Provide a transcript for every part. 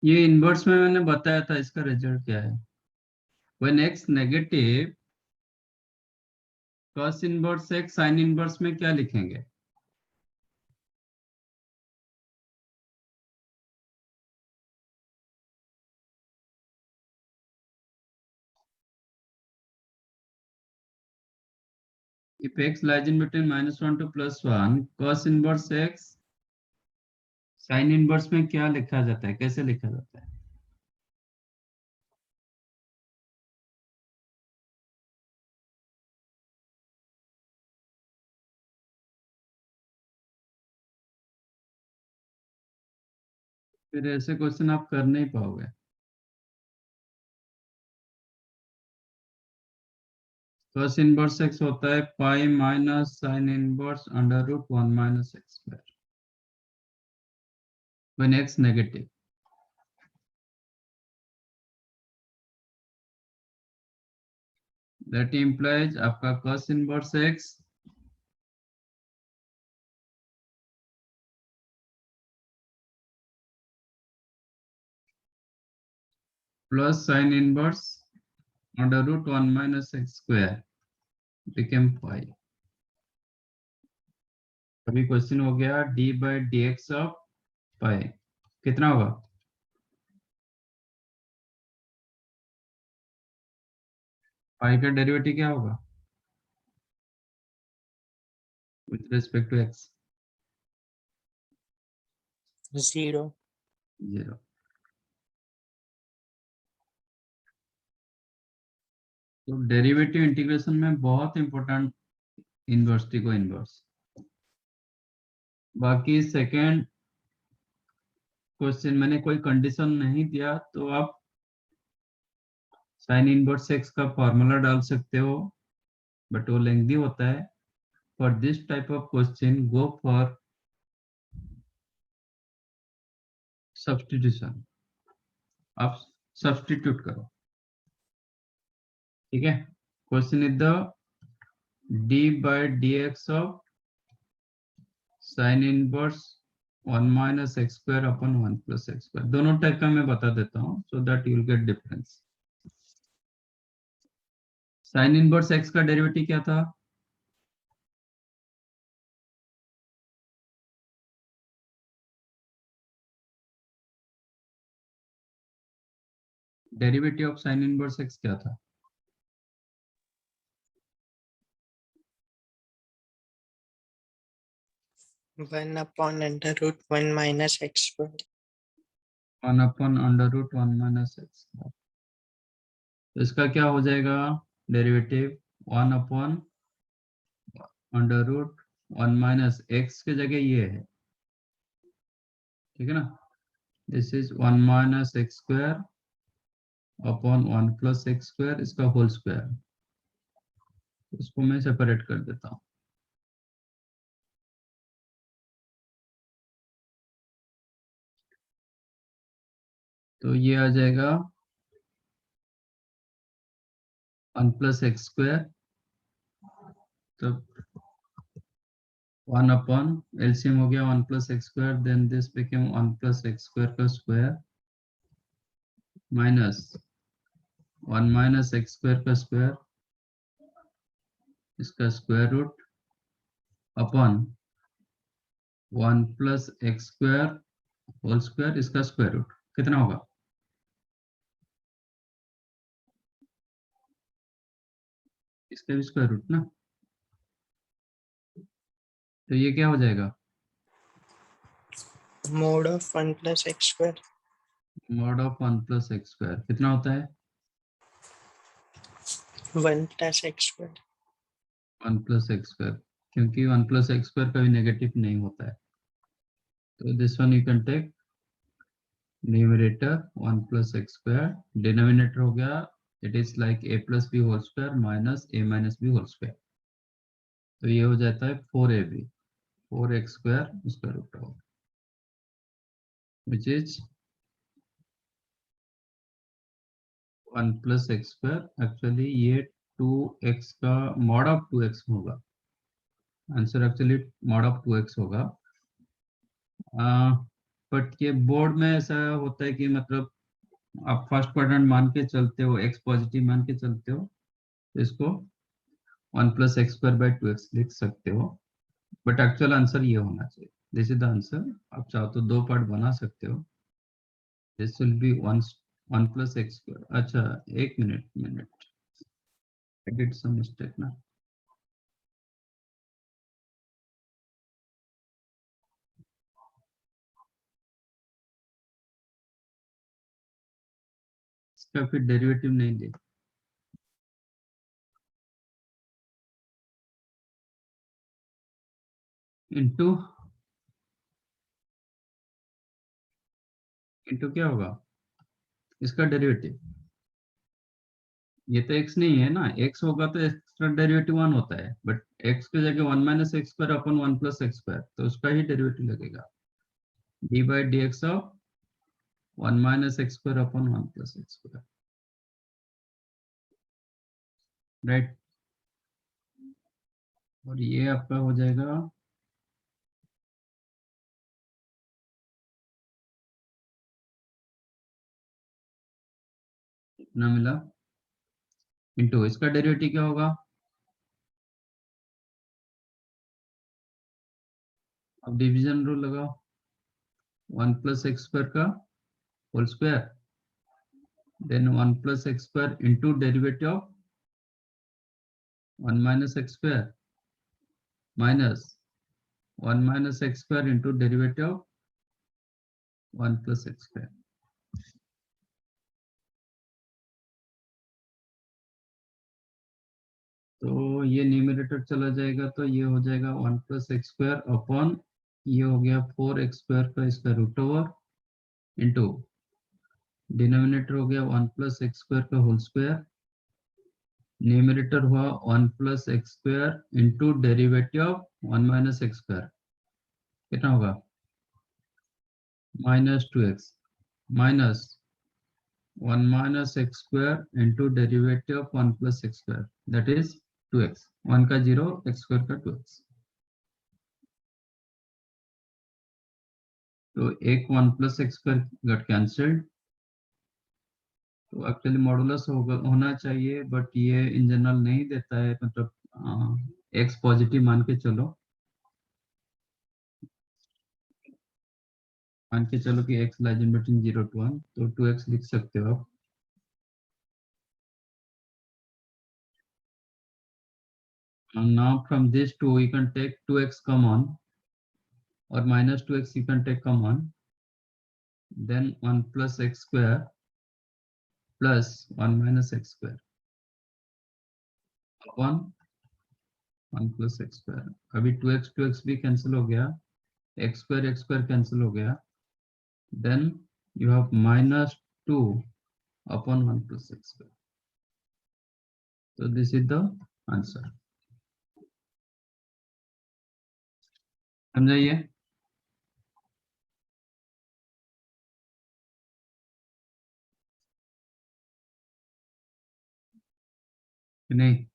ये इनवर्स में मैंने बताया था, इसका रिजल्ट क्या है। When x negative, cos inverse x sine inverse में क्या लिखेंगे? If x lies in between -1 to +1, cos inverse x sine inverse में क्या लिखा जाता है, कैसे लिखा जाता है? फिर ऐसे क्वेश्चन आप कर नहीं पाओगे। cos इनवर्स x होता है pi minus sine inverse √1 - x², when x negative. That implies आपका cos inverse x plus sine inverse √1 - x² became pi. अभी क्वेश्चन हो गया d/dx ऑफ पाई कितना होगा? पाई का डेरिवेटिव क्या होगा विथ रिस्पेक्ट टू x? 0. 0। तो डेरिवेटिव इंटीग्रेशन में बहुत इंपॉर्टेंट इनवर्स को इनवर्स। बाकी सेकंड क्वेश्चन मैंने कोई कंडीशन नहीं दिया, तो आप साइन इनवर्स एक्स का फॉर्मूला डाल सकते हो, बट वो लेंथी होता है। For this type of question go for substitution, आप सब्स्टिट्यूट करो। ठीक है, question is the d/dx of sine inverse 1 - x² upon 1 + x²। दोनों टाइप का मैं बता देता हूँ so that you will get difference. Sign inverse x का डेरिवेटिव क्या था? Derivative of sine inverse x क्या था? 1 upon √1 - x². 1 upon √1 - x। तो इसका क्या हो जाएगा डेरिवेटिव? 1 अपॉन √1 - x के जगह ये है, ठीक है ना। This is 1 - x² upon 1 + x², इसका होल स्क्वायर। इसको मैं सेपरेट कर देता हूँ। तो ये आ जाएगा 1 + x², तो 1 अपॉन एलसीएम हो गया 1 + x², then this became 1 + x² का स्क्वायर माइनस 1 - x² का स्क्वायर, इसका square root upon 1 + x² whole square, इसका स्क्वायर रूट। कितना होगा? इसका भी स्क्वायर रूट ना। तो ये क्या हो जाएगा? Mod of 1 + x². Mod of 1 + x² कितना होता है? 1 + x². 1 + x², क्योंकि 1 + x² कभी नेगेटिव नहीं होता है। तो this one you can take numerator 1 + x², denominator हो गया it is like a + b whole square minus a - b whole square. तो ये हो जाता है 4ab 4x² उसका रूट होगा विच इज 1 + x²। एक्चुअली ये 2x का मॉड ऑफ 2x होगा, answer actually mod of 2x होगा। बट ये बोर्ड में ऐसा होता है कि मतलब आप फर्स्ट क्वाड्रेंट मान के चलते हो, एक्स पॉजिटिव मान के चलते हो, तो इसको 1 plus x square by 2x लिख सकते हो, बट एक्चुअल आंसर ये होना चाहिए। This is the answer. आप चाहो तो दो पार्ट बना सकते हो। This will be 1 plus x square. अच्छा, एक minute, I did some mistake ना। इसका फिर डेरिवेटिव नहीं दे, इंटू इंटू क्या होगा इसका डेरिवेटिव? ये तो x नहीं है ना, x होगा तो इसका डेरिवेटिव 1 होता है, बट x की जगह 1 minus x square upon 1 plus x square, तो उसका ही डेरिवेटिव लगेगा, D by D x of 1 minus x square upon 1 plus x square, right. और ये आपका हो जाएगा कितना मिला, इंटू इसका डेरिवेटिव क्या होगा? अब डिवीजन रूल लगाओ, 1 प्लस एक्स स्क्वायर का whole square, then 1 plus x square into derivative of 1 minus x square minus 1 minus x square into derivative of 1 plus x square. तो ये न्यूमरेटर चला जाएगा, तो ये हो जाएगा 1 प्लस एक्स स्क्वायर अपॉन, ये हो गया 4x स्क्वायर का इसका रूट ओवर, इंटू डिनोमिनेटर हो गया 1 प्लस एक्स स्क्वायर का होल स्क्वायर, न्यूमरेटर हुआ 1 plus x square into derivative of 1 minus x square, कितना होगा minus 2x minus 1 minus x square into derivative of 1 plus x square, that is 2x, 1 का 0, x square का 2x, तो एक 1 plus x square गट cancelled, तो actually modulus होना चाहिए, but ये इन जनरल नहीं देता है, मतलब एक्स पॉजिटिव मान के चलो, मान के चलो कि x lies in between 0 to 1, तो 2x लिख सकते हो आप। Now from this 2 you can take 2x common, or minus 2x you can take common, then 1 plus x square plus 1 minus x square upon 1 plus x square। अभी 2x भी cancel हो गया, x square cancel हो गया, then you have minus 2 upon 1 plus x square। So this is the answer। समझाइए कि नहीं?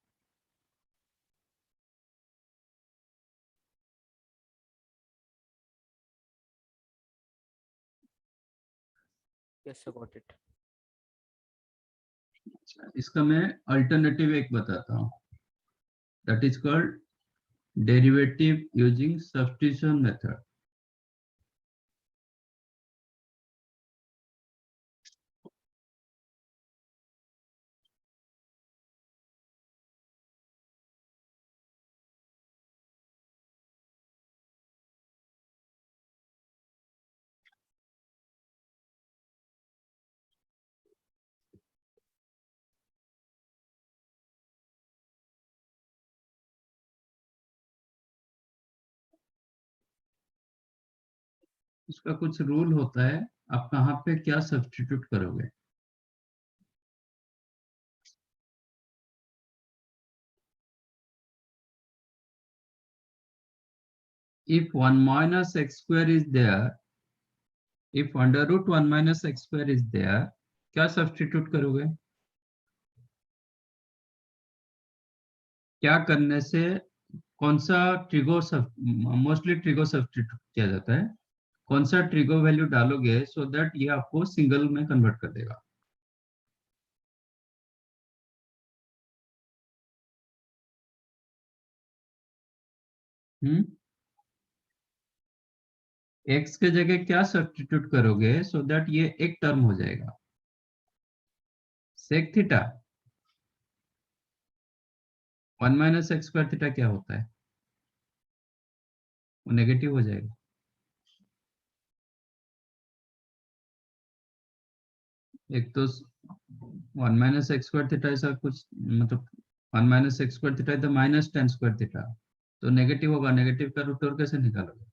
Yes, I got it. इसका मैं अल्टरनेटिव एक बताता हूँ, that is called derivative using substitution method। उसका कुछ रूल होता है, आप कहाँ पे क्या सब्स्टिट्यूट करोगे। If 1 minus x square is there, if under root 1 minus x square is there, क्या सब्स्टिट्यूट करोगे? क्या करने से, कौन सा ट्रिगो, मोस्टली ट्रिगो सब्स्टिट्यूट किया जाता है, कौन सा ट्रिगो वैल्यू डालोगे सो दैट ये आपको सिंगल में कन्वर्ट कर देगा। एक्स के जगह क्या सब्स्टिट्यूट करोगे सो दैट ये एक टर्म हो जाएगा। Sec theta 1 minus x square theta क्या होता है, वो नेगेटिव हो जाएगा। एक तो 1 माइनस एक्स स्क्वायर थीटा ऐसा कुछ मतलब 1 माइनस एक्स स्क्वायर थीटा तो माइनस टेन स्क्वायर थीटा, तो नेगेटिव होगा। नेगेटिव का रूट और कैसे निकालोगे?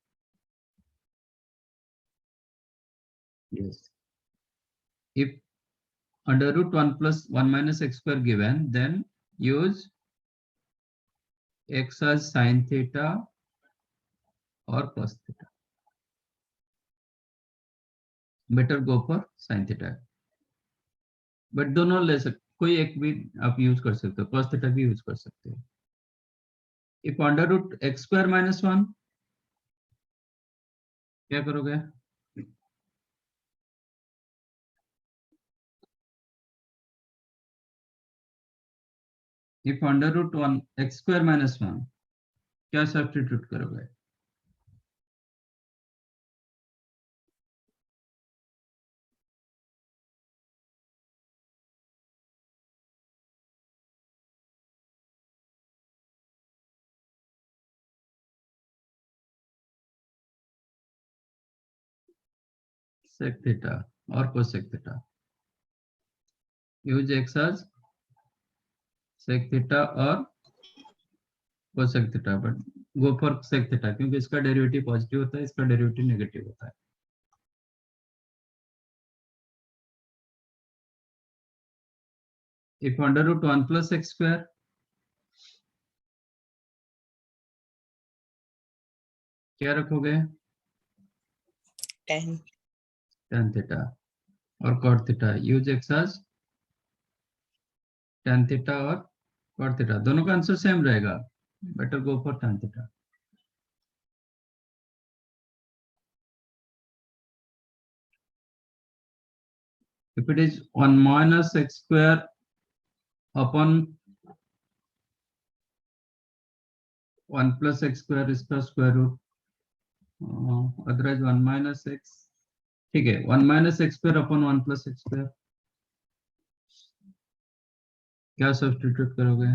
Yes, if under root 1 plus 1 minus x square given, then use x as sin theta or cos theta. Better go for sin theta. But दोनों ले सकते, कोई एक भी आप यूज कर सकते हो, cos theta भी यूज कर सकते हो। If under root x square minus 1, क्या करोगे? If under root 1 x square minus 1, क्या सब्स्टिट्यूट करोगे? sec theta or cosec theta. Use x as sec theta or cosec theta, but go for sec theta क्योंकि इसका derivative positive होता है, इसका derivative negative होता है। If under root 1 plus x square, क्या रखोगे? tan tan theta और cot theta। Use x as tan theta और cot theta, दोनों का आंसर सेम रहेगा। Better go for tan theta। If it is 1 minus x square upon 1 plus x square इसका square root, otherwise 1 minus x, ठीक है, 1 minus x square upon 1 plus x square, क्या substitute करोगे?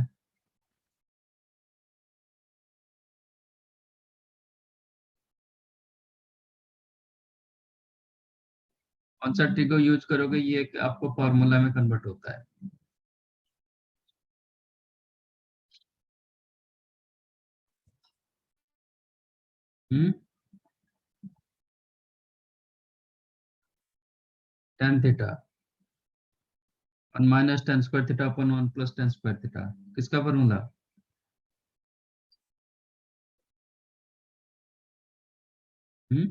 कौन सा ट्रिक यूज करोगे, ये आपको फॉर्मूला में कन्वर्ट होता है। tan theta 1 minus tan square theta upon 1 plus tan square theta, किसका फॉर्मूला? हम्म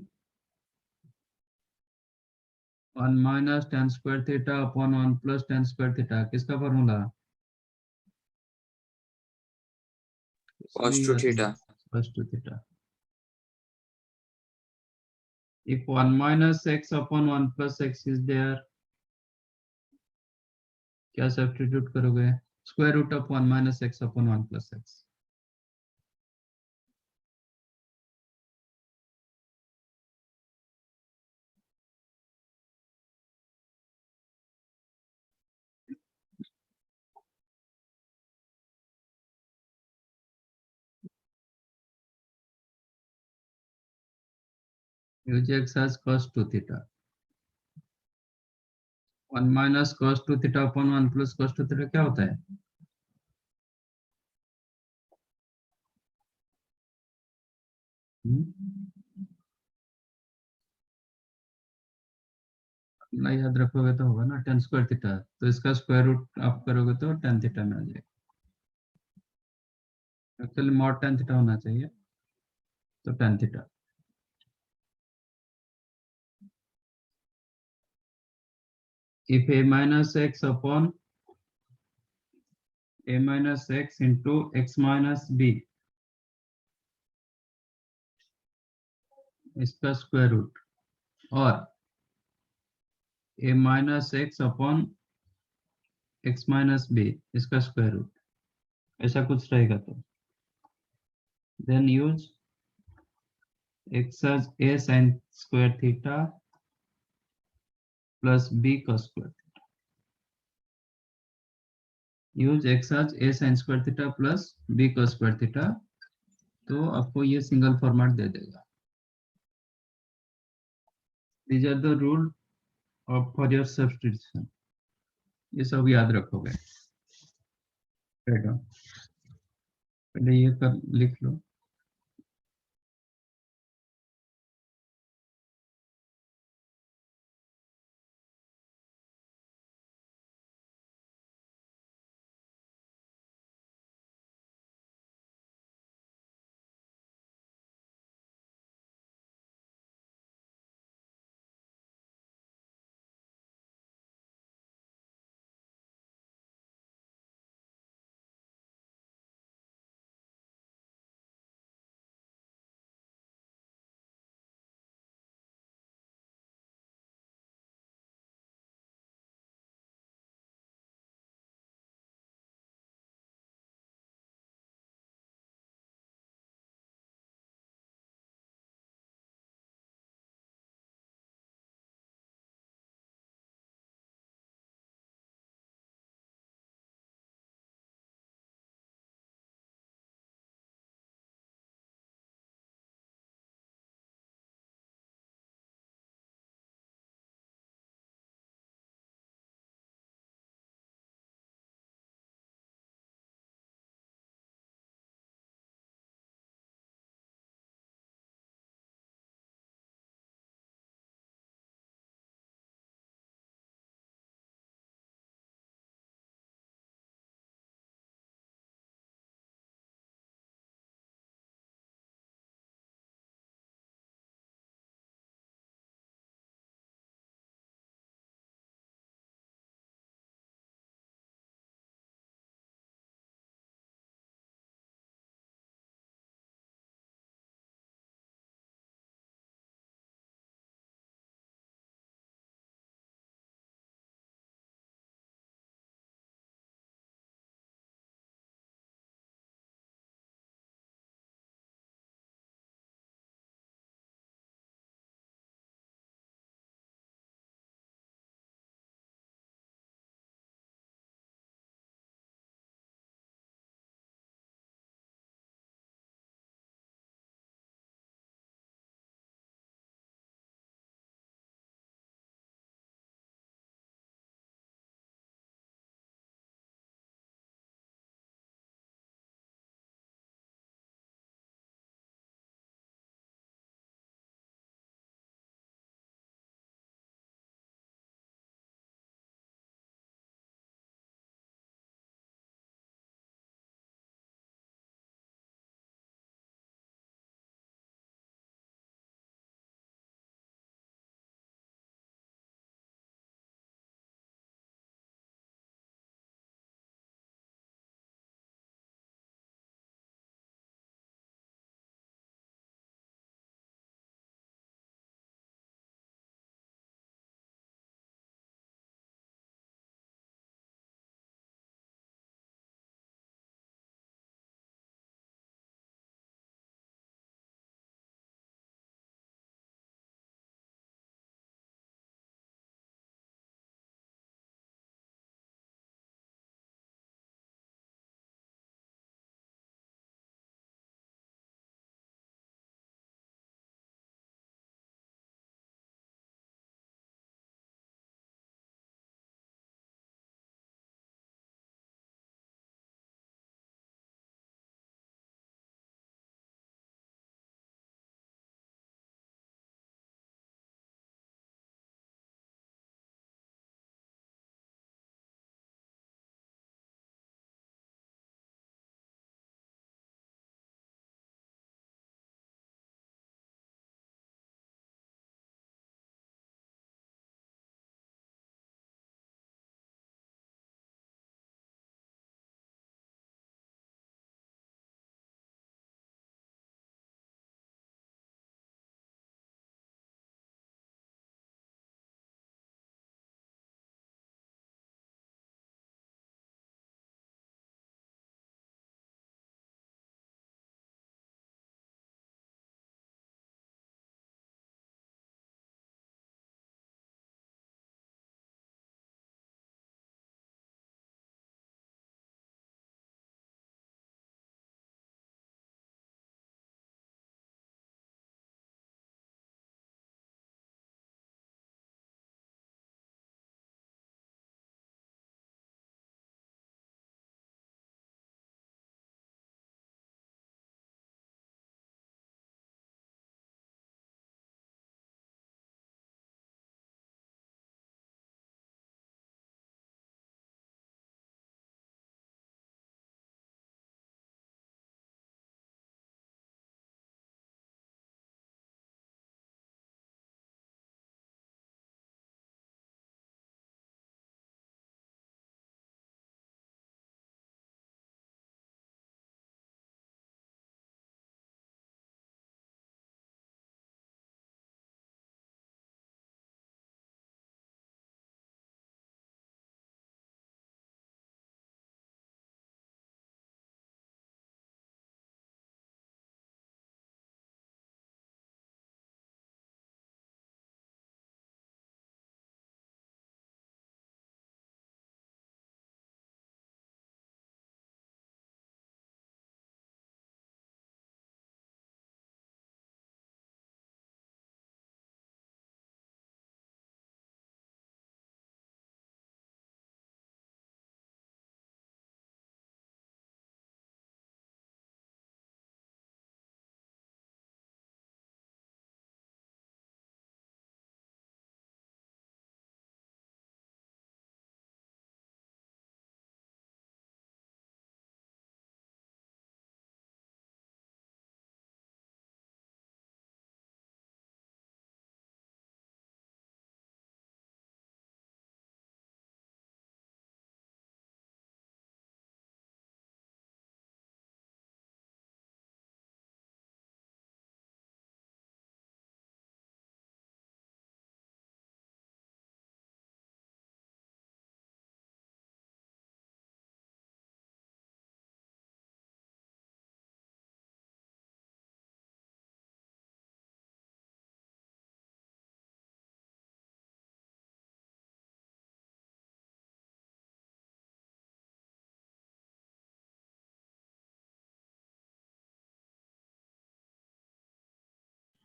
1 minus tan square theta upon 1 plus tan square theta, किसका formula? cos 2 theta. cos 2 theta. If 1 minus x upon 1 plus x is there, क्या substitute करोगे? Square root of 1 minus x upon 1 plus x. Use x as cos 2 theta। 1 माइनस cos 2 theta upon 1 plus cos 2 theta क्या होता है? ना याद रखोगे तो होगा ना tan स्क्वायर थीटा, तो इसका स्क्वायर रूट आप करोगे तो tan थीटा में आ जाएगा। एक्चुअली मॉड tan थीटा होना चाहिए, तो tan theta. If a minus x upon a minus x into x minus b, इसका स्क्वायर रूट और a minus x upon x minus b इसका स्क्वायर रूट, ऐसा कुछ रहेगा तो then use x as a sin square theta plus b cos square theta. Use x as a sin square theta plus b cos square theta, तो आपको ये single format दे देगा. These are the rule of Fourier substitution. ये सब याद रखोगे. पहले ये कर लिख लो.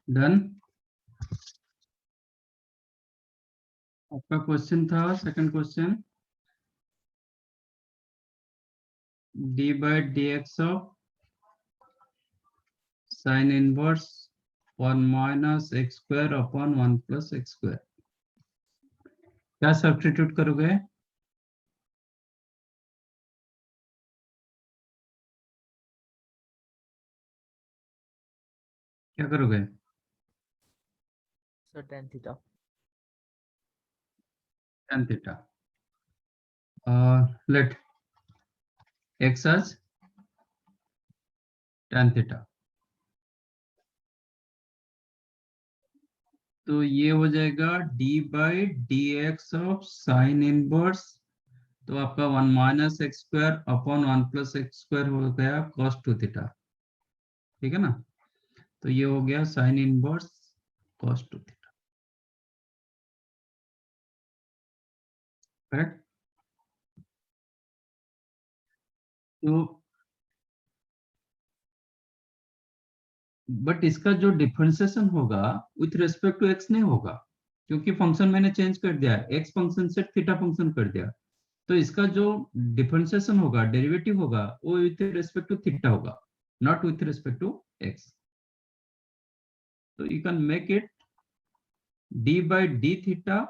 डन। आपका क्वेश्चन था second question, D by D x of sine inverse 1 minus x square upon 1 plus x square, क्या सब्स्टिट्यूट करोगे? क्या करोगे? So tan theta. tan theta. Let x as tan theta. तो ये हो जाएगा d by D x of sine inverse, तो आपका 1 minus x square upon 1 plus x square हो गया cos 2 थीटा, ठीक है ना? तो ये हो गया sine inverse cos 2 theta, correct? तो बट इसका जो डिफरेंशिएशन होगा विथ रिस्पेक्ट टू एक्स नहीं होगा, क्योंकि फंक्शन मैंने चेंज कर दिया, एक्स फंक्शन से थीटा फंक्शन कर दिया, तो इसका जो डिफरेंशिएशन होगा, डेरिवेटिव होगा, वो विथ रिस्पेक्ट टू थीटा होगा, not with respect to x. तो you can make it d by D theta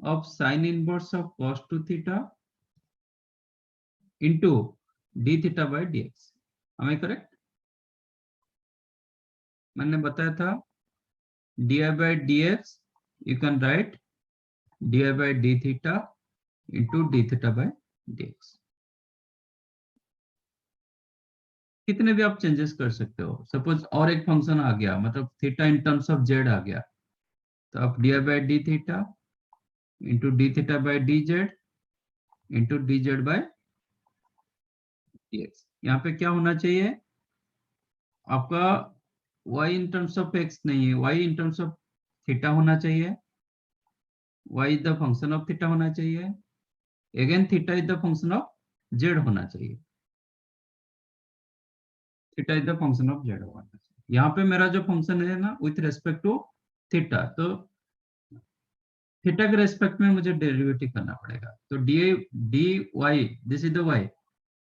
of sin inverse of cos 2 theta into d theta by dx, am I correct? मैंने बताया था di by dx you can write di by d theta into d theta by dx, कितने भी आप changes कर सकते हो। Suppose और एक फंक्शन आ गया, मतलब theta in terms of z आ गया, तो आप di by d theta into d theta by dz into dz by dx, यहाँ पे क्या होना चाहिए आपका, y in terms of x नहीं है, y in terms of theta होना चाहिए, y is the function of theta होना चाहिए, again theta is the function of z होना चाहिए, theta is the function of z होना चाहिए। यहाँ पे मेरा जो फंक्शन है ना विथ रेस्पेक्ट टू थीटा, तो थीटा के रेस्पेक्ट में मुझे डेरिवेटिव करना पड़ेगा, तो d y, this is the y,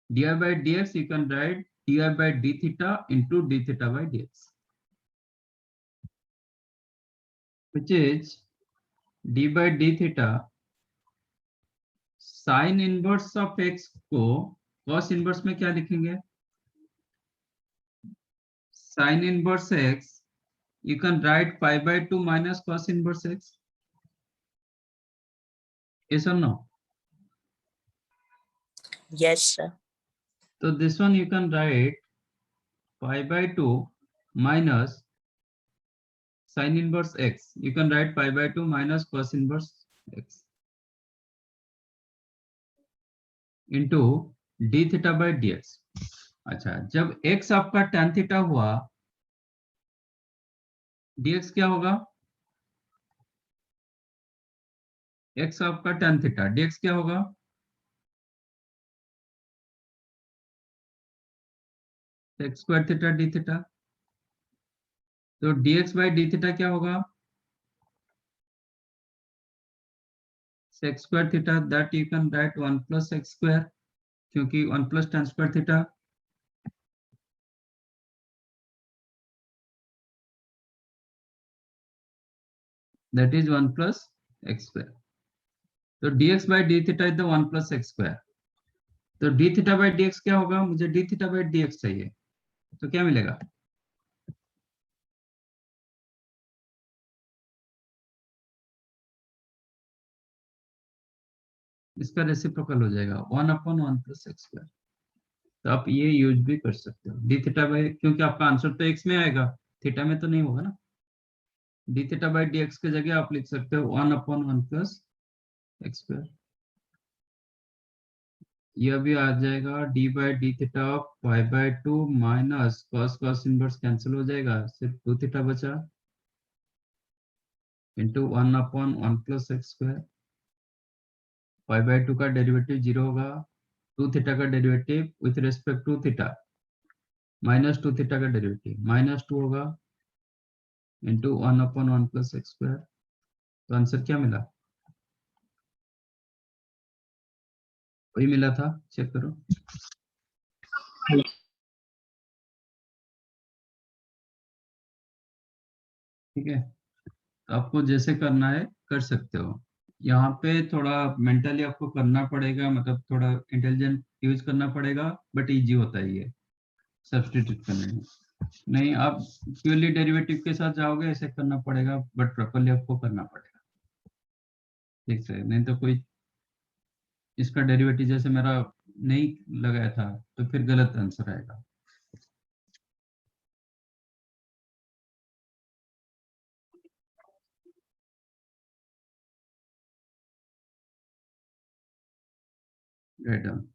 d y by D x you can write d y by D theta into d theta by D x, which is d by d theta sine inverse of x को cos inverse में क्या लिखेंगे, sine inverse x you can write pi by 2 minus cos inverse x, yes or no? Yes, sir. So this one you can write pi by 2 minus sin inverse x, you can write pi by 2 minus cos inverse x into d theta by dx। अच्छा, जब x आपका tan theta हुआ, dx क्या होगा, x आपका tan theta, dx क्या होगा, x square theta d theta, तो dx by d थीटा क्या होगा, x square theta, that you can right 1 plus x square, क्योंकि 1 plus tan square theta, that is 1 plus x square, तो dx by d theta is the 1 plus x square, तो d theta by dx क्या होगा, मुझे d theta by dx चाहिए, तो क्या मिलेगा, इसका रेसिप्रोकल हो जाएगा 1 अपॉन 1 प्लस एक्स स्क्वायर, तो आप ये यूज भी कर सकते हो d थीटा बाय, क्योंकि आपका आंसर तो x में आएगा, थीटा में तो नहीं होगा ना, d थीटा बाय dx की जगह आप लिख सकते हो 1 अपॉन 1 प्लस एक्स स्क्वायर, यह भी आ जाएगा d by D theta of pi by 2 minus cos inverse cancel हो जाएगा, सिर्फ 2 थीटा बचा into 1 upon 1 plus x square, pi by 2 का डेरिवेटिव 0 होगा, 2 थीटा का derivative with respect to theta, minus 2 theta का डेरिवेटिव माइनस 2 होगा, इंटू 1/1 + x²। तो आंसर क्या मिला? वही मिला था, चेक करो। ठीक है, तो आपको जैसे करना है कर सकते हो। यहाँ पे थोड़ा मेंटली आपको करना पड़ेगा, मतलब थोड़ा इंटेलिजेंट यूज करना पड़ेगा, बट इजी होता है ये सब्स्टिट्यूट करने में। नहीं, आप प्योरली डेरिवेटिव के साथ जाओगे ऐसे करना पड़ेगा, बट प्रॉपरली आपको करना पड़ेगा। ठीक से, नहीं तो कोई इसका डेरिवेटिव जैसे मेरा नहीं लगाया था तो फिर गलत आंसर आएगा। राइट।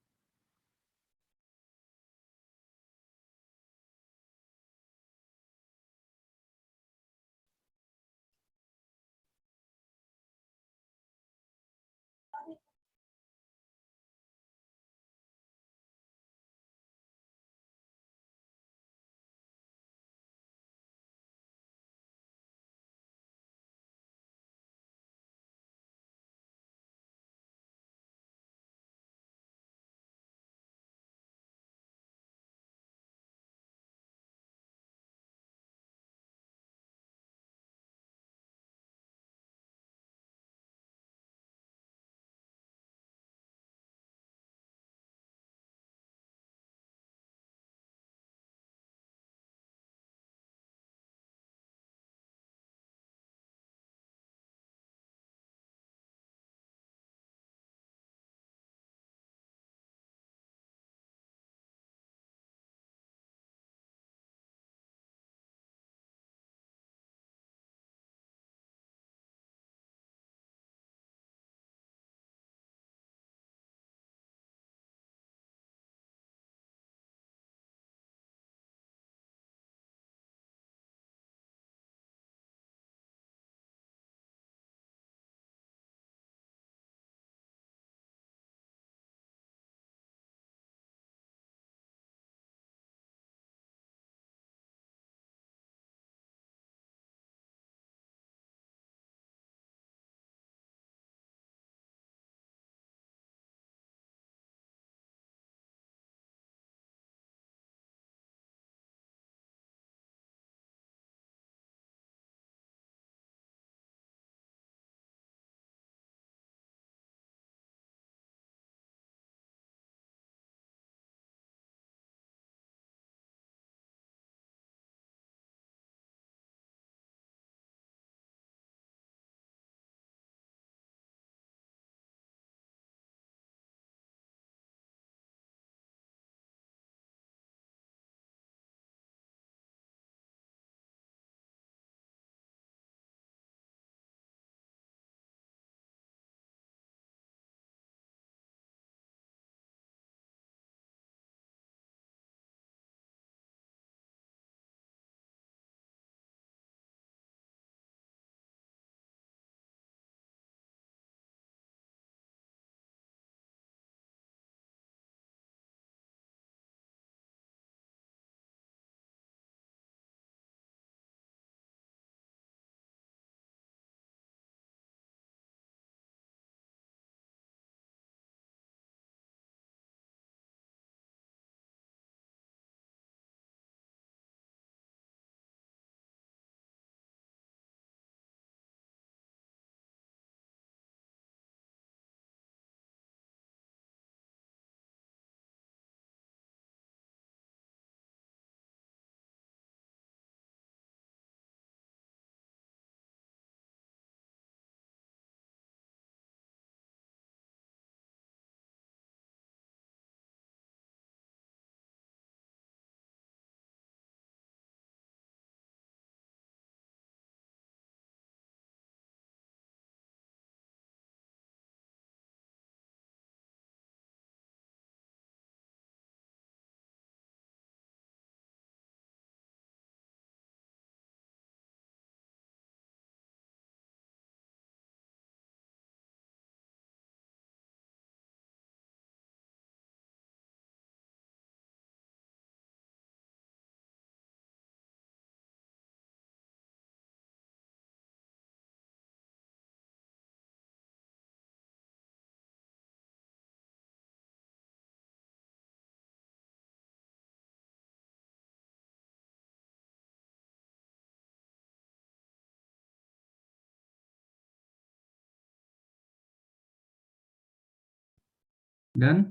डन।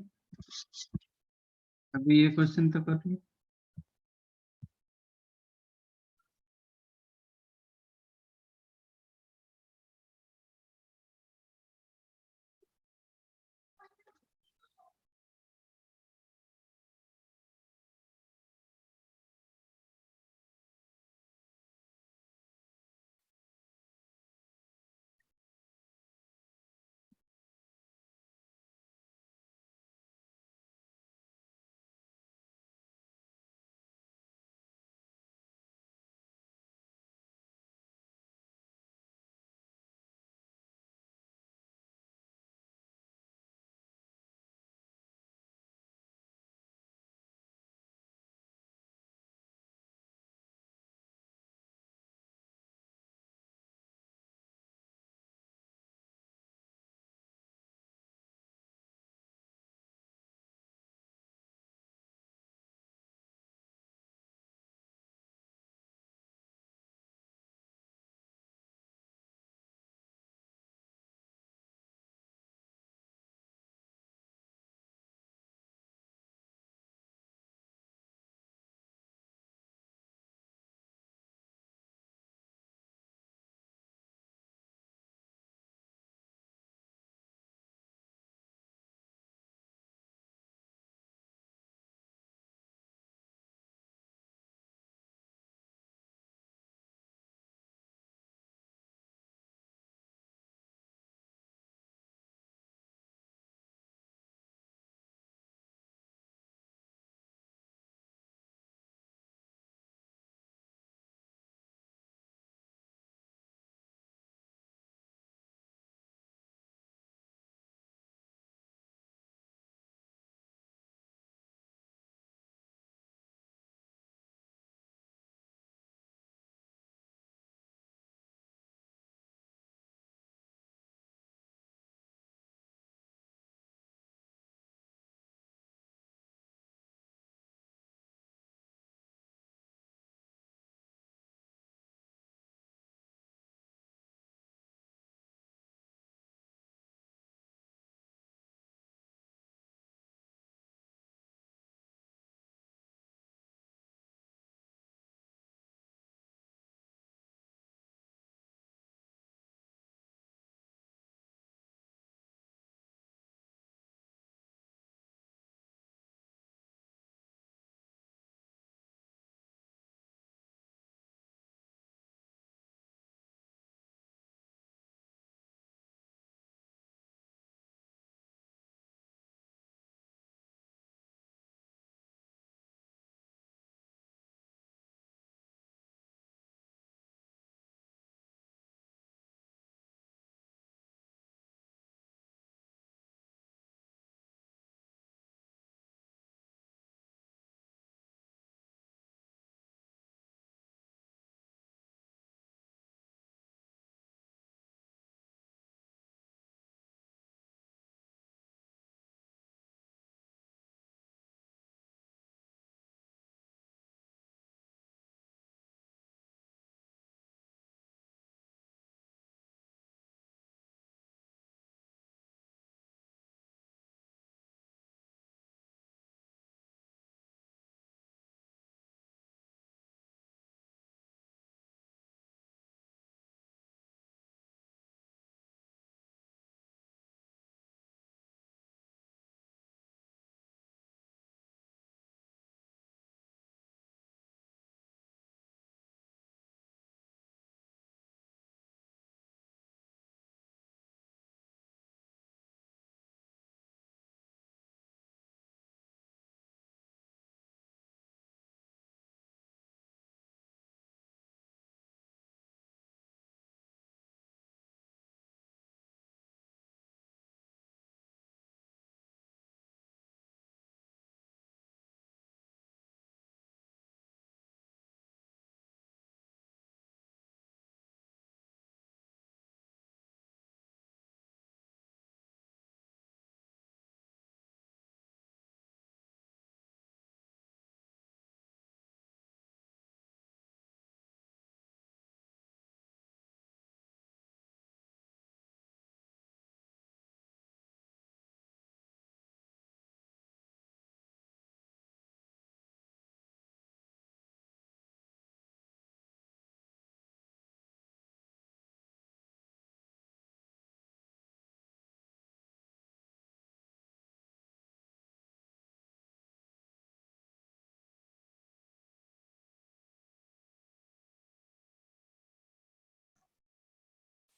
अभी ये क्वेश्चन तो कर लो।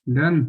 डन।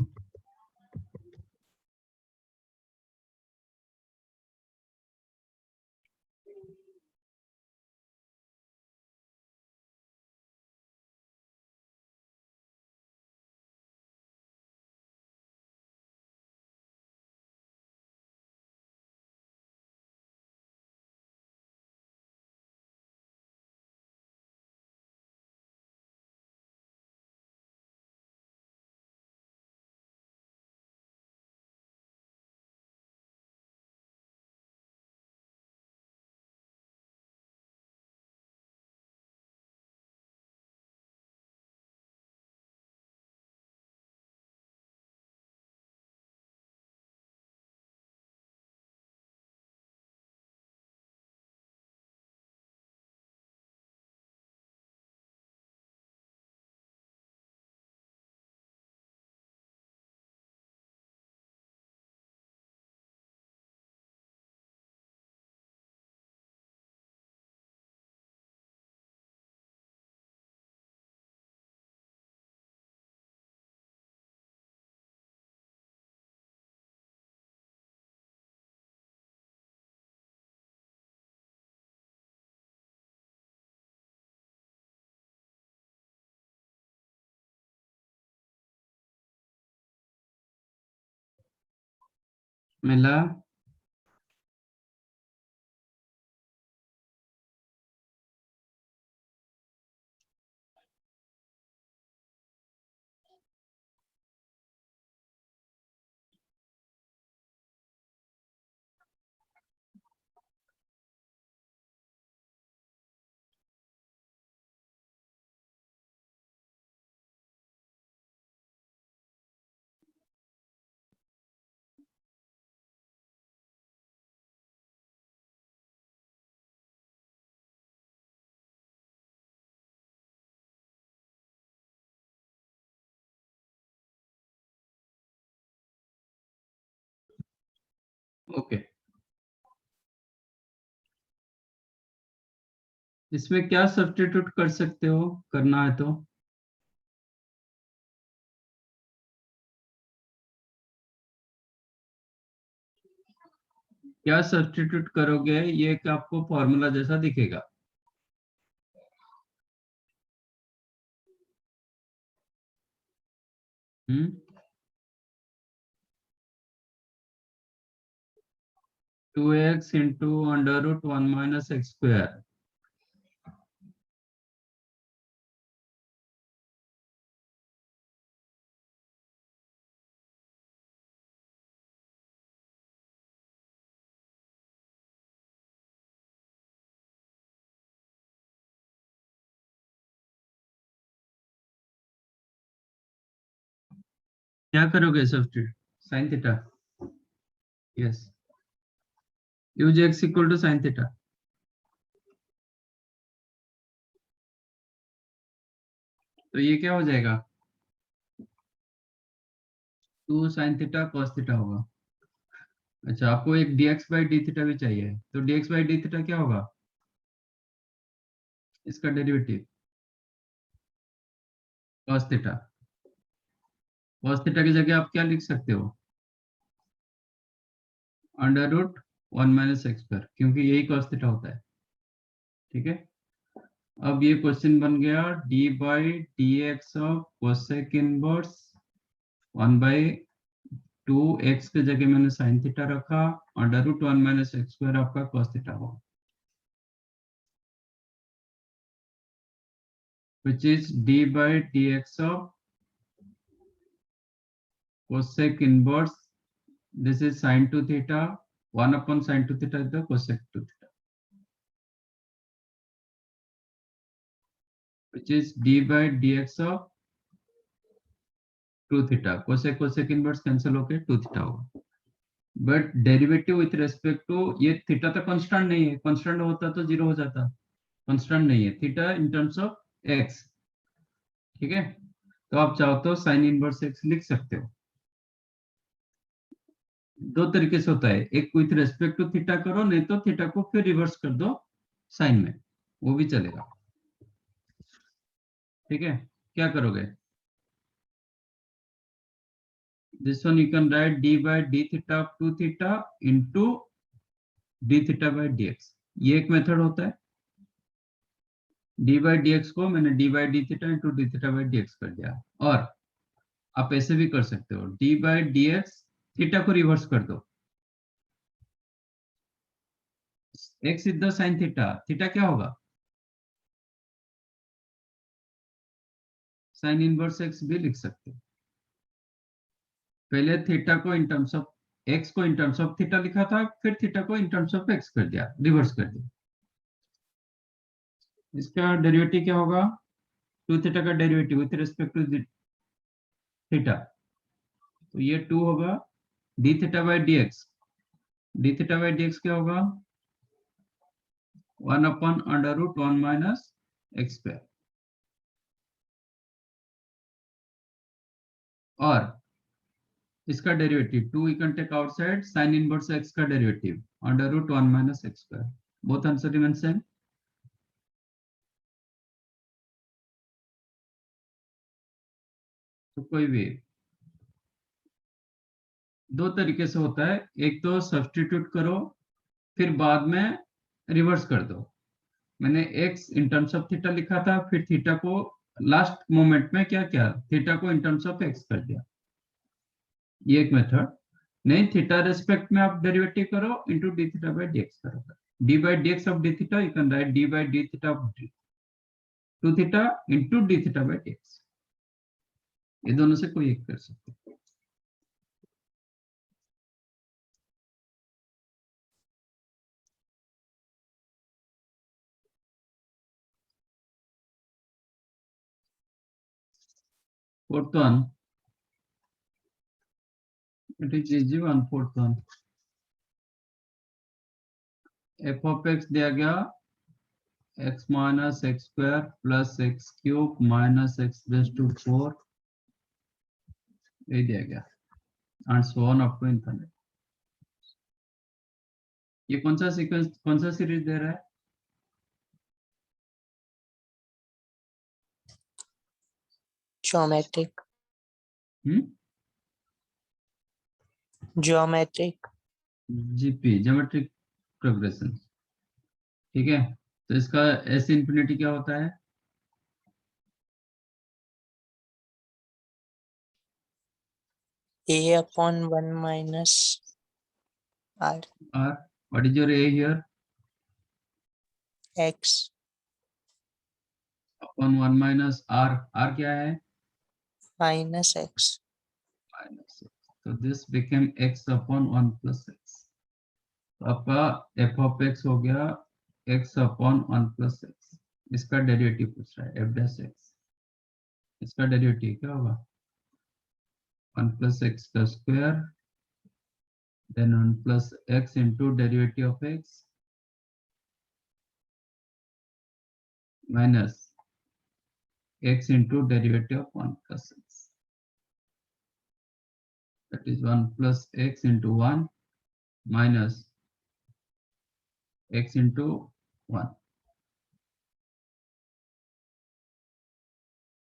मिला। ओके, इसमें क्या सब्स्टिट्यूट कर सकते हो, करना है तो? क्या सब्स्टिट्यूट करोगे, ये कि आपको फॉर्मूला जैसा दिखेगा। Hmm 2x into under root 1 minus x square. क्या करोगे substitute? Sine theta. Yes, use x equal to sine theta. तो ये क्या हो जाएगा? 2 साइन थीटा कॉस थीटा होगा। अच्छा, आपको एक dx बाई डी थीटा भी चाहिए, तो dx बाई डी थीटा क्या होगा? इसका derivative cos theta. Cos theta की जगह आप क्या लिख सकते हो? Under root 1 minus x square, क्योंकि यही कॉस थीटा होता है। ठीक है, अब ये क्वेश्चन बन गया d by D x of cosec inverse 1 by 2x के जगह मैंने साइन थीटा रखा, under root 1 minus x square आपका कॉस थीटा होगा, which is d by dx of cosec inverse, this is sin 2 theta, 1 upon sin 2 theta is the cosec 2 theta, which is d by dx of 2 theta, cosec cosec inverse cancel होके 2 theta होगा। But derivative with respect to ये theta तो constant नहीं है, constant होता तो zero हो जाता, कांस्टेंट नहीं है theta in terms of x. ठीक है, तो आप चाहो तो साइन इनवर्स एक्स लिख सकते हो। दो तरीके से होता है, एक विथ रेस्पेक्ट टू थीटा करो, नहीं तो थीटा को फिर रिवर्स कर दो साइन में, वो भी चलेगा। ठीक है, क्या करोगे? This one you can write d by d theta of 2 theta into d theta by dx. ये एक मेथड होता है. d by dx को मैंने d by d theta into d theta by dx कर दिया. और आप ऐसे भी कर सकते हो, d by dx थीटा को रिवर्स कर दो. x is the sine theta. Theta क्या होगा? साइन इनवर्स x भी लिख सकते हो. पहले थीटा को इन टर्म्स ऑफ x को इन टर्म्स ऑफ थीटा लिखा था, फिर थीटा को इन टर्म्स ऑफ x कर दिया, रिवर्स कर दिया. इसका डेरिवेटिव क्या होगा? 2 थीटा का derivative with respect to theta, तो ये 2 होगा d theta by dx. d theta by dx क्या होगा? 1 upon under root 1 minus x square. और इसका derivative 2 we can take outside, sin inverse x का derivative under root 1 minus x square. Both answer remain same. तो कोई भी दो तरीके से होता है. एक तो सब्स्टिट्यूट करो फिर बाद में रिवर्स कर दो. मैंने x in terms of theta लिखा था, फिर थीटा को लास्ट मोमेंट में क्या किया, थीटा को इन टर्म्स ऑफ x कर दिया. ये एक मेथड. नहीं, थीटा रेस्पेक्ट में आप डेरिवेटिव करो into d theta by dx करो. d by dx of d theta you can write d by d theta of 2 theta into d theta by dx. ये दोनों से कोई एक कर सकते हैं. Fourth one, it is easy one. Fourth one, f of x दिया गया x minus x square plus x cube minus x raised to 4 ये दिया गया and so on up to infinite. ये कौन सा सीक्वेंस, कौन सा सीरीज दे रहा है? Geometric. Geometric. GP, geometric progression. ठीक है, तो इसका एस इंफिनिटी क्या होता है? A upon 1 minus R. R. What is your A here? X. Upon 1 minus R. R क्या है? Minus X. Minus X. So this became x upon 1 plus x. तो आपका f of x हो गया x upon 1 plus x. इसका derivative पूछ रहा है f dash x. इसका डेरिवेटिव क्या होगा? 1 plus x का square, then 1 plus x into derivative of x minus x into derivative of 1 plus x. That is 1 plus x into 1 minus x into 1,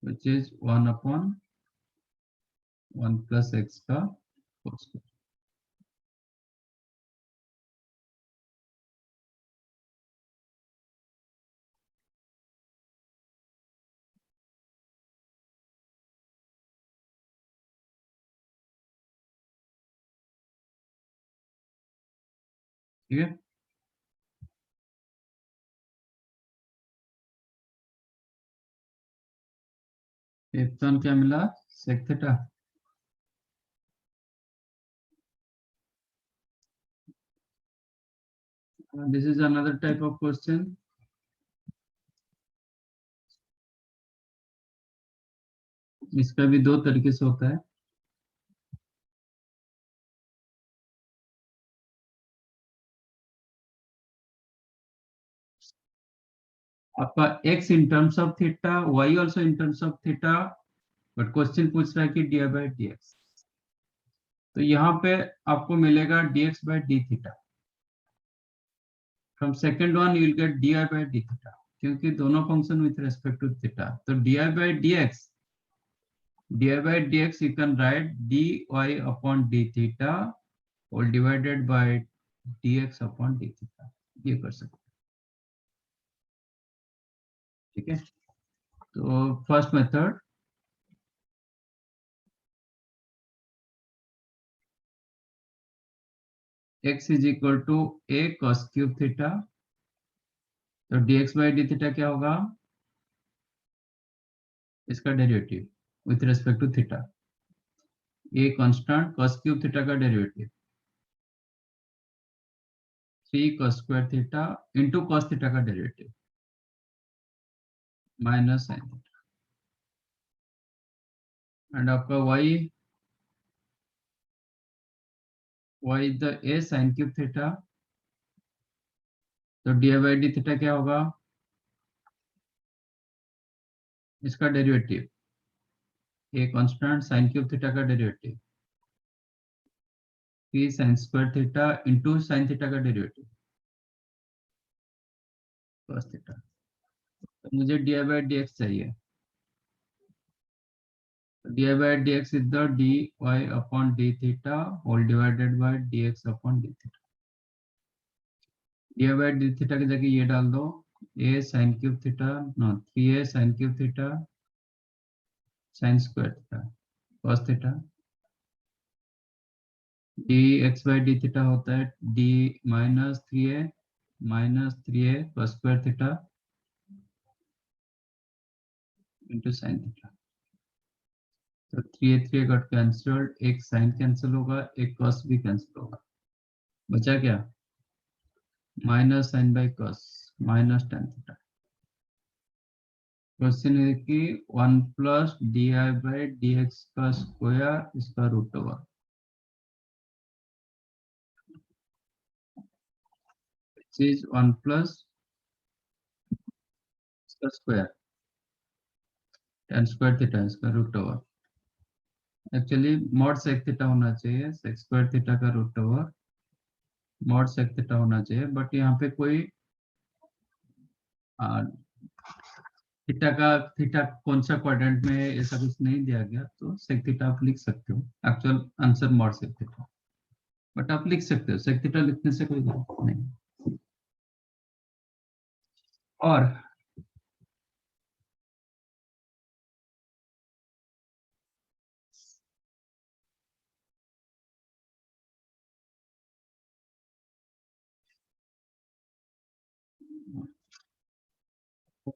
which is 1 upon 1 plus x का whole square. ठीक है, epsilon क्या मिला? Sec theta. This is another type of question. इसका भी दो तरीके से होता है. आपका x in terms of theta, y also in terms of theta, but question पूछ रहा है कि dy by dx. तो यहाँ पे आपको मिलेगा dx by d theta. From second one you will get dy by d theta, क्योंकि दोनों function with respect to theta. तो dy by dx dy by dx you can write dy upon d theta whole divided by dx upon d theta, ये कर सकते हैं। ठीक है, तो first method x is equal to a cos cube theta, तो dx by d theta क्या होगा, इसका derivative with respect to theta, a constant cos cube theta का derivative 3 cos square theta into cos theta का derivative minus sin theta, and आपका y the a sin cube theta, तो D by D theta क्या होगा, इसका derivative a constant sin cube theta का derivative 3 sin square theta into sin theta का derivative cos theta, तो मुझे d by D x चाहिए, d by D x is the d y upon d theta whole divided by D x upon d theta, d by D theta की जगह ये डाल दो a sin cube theta, no 3a sin cube theta sin square theta cos theta, d x by D theta होता है d minus 3a cos square theta into sin theta, तो 3a got cancelled, एक sin cancel होगा, एक cos भी cancel होगा, बचा क्या minus sin by cos minus tan theta. Question है कि 1 plus d y by D x का स्क्वायर इसका रूट ओवर, इज 1 प्लस इसका स्क्वायर tan स्क्वायर थीटा इसका root over, actually mod sec theta होना चाहिए, सेक स्क्वायर थीटा का root over mod sec theta होना चाहिए, बट यहाँ पे कोई थीटा कौन सा क्वाड्रेंट में है ऐसा कुछ नहीं दिया गया, तो सेक थीटा आप लिख सकते हो, actual answer mod sec theta, but आप लिख सकते हो, सेक थीटा लिखने से कोई गलत नहीं। और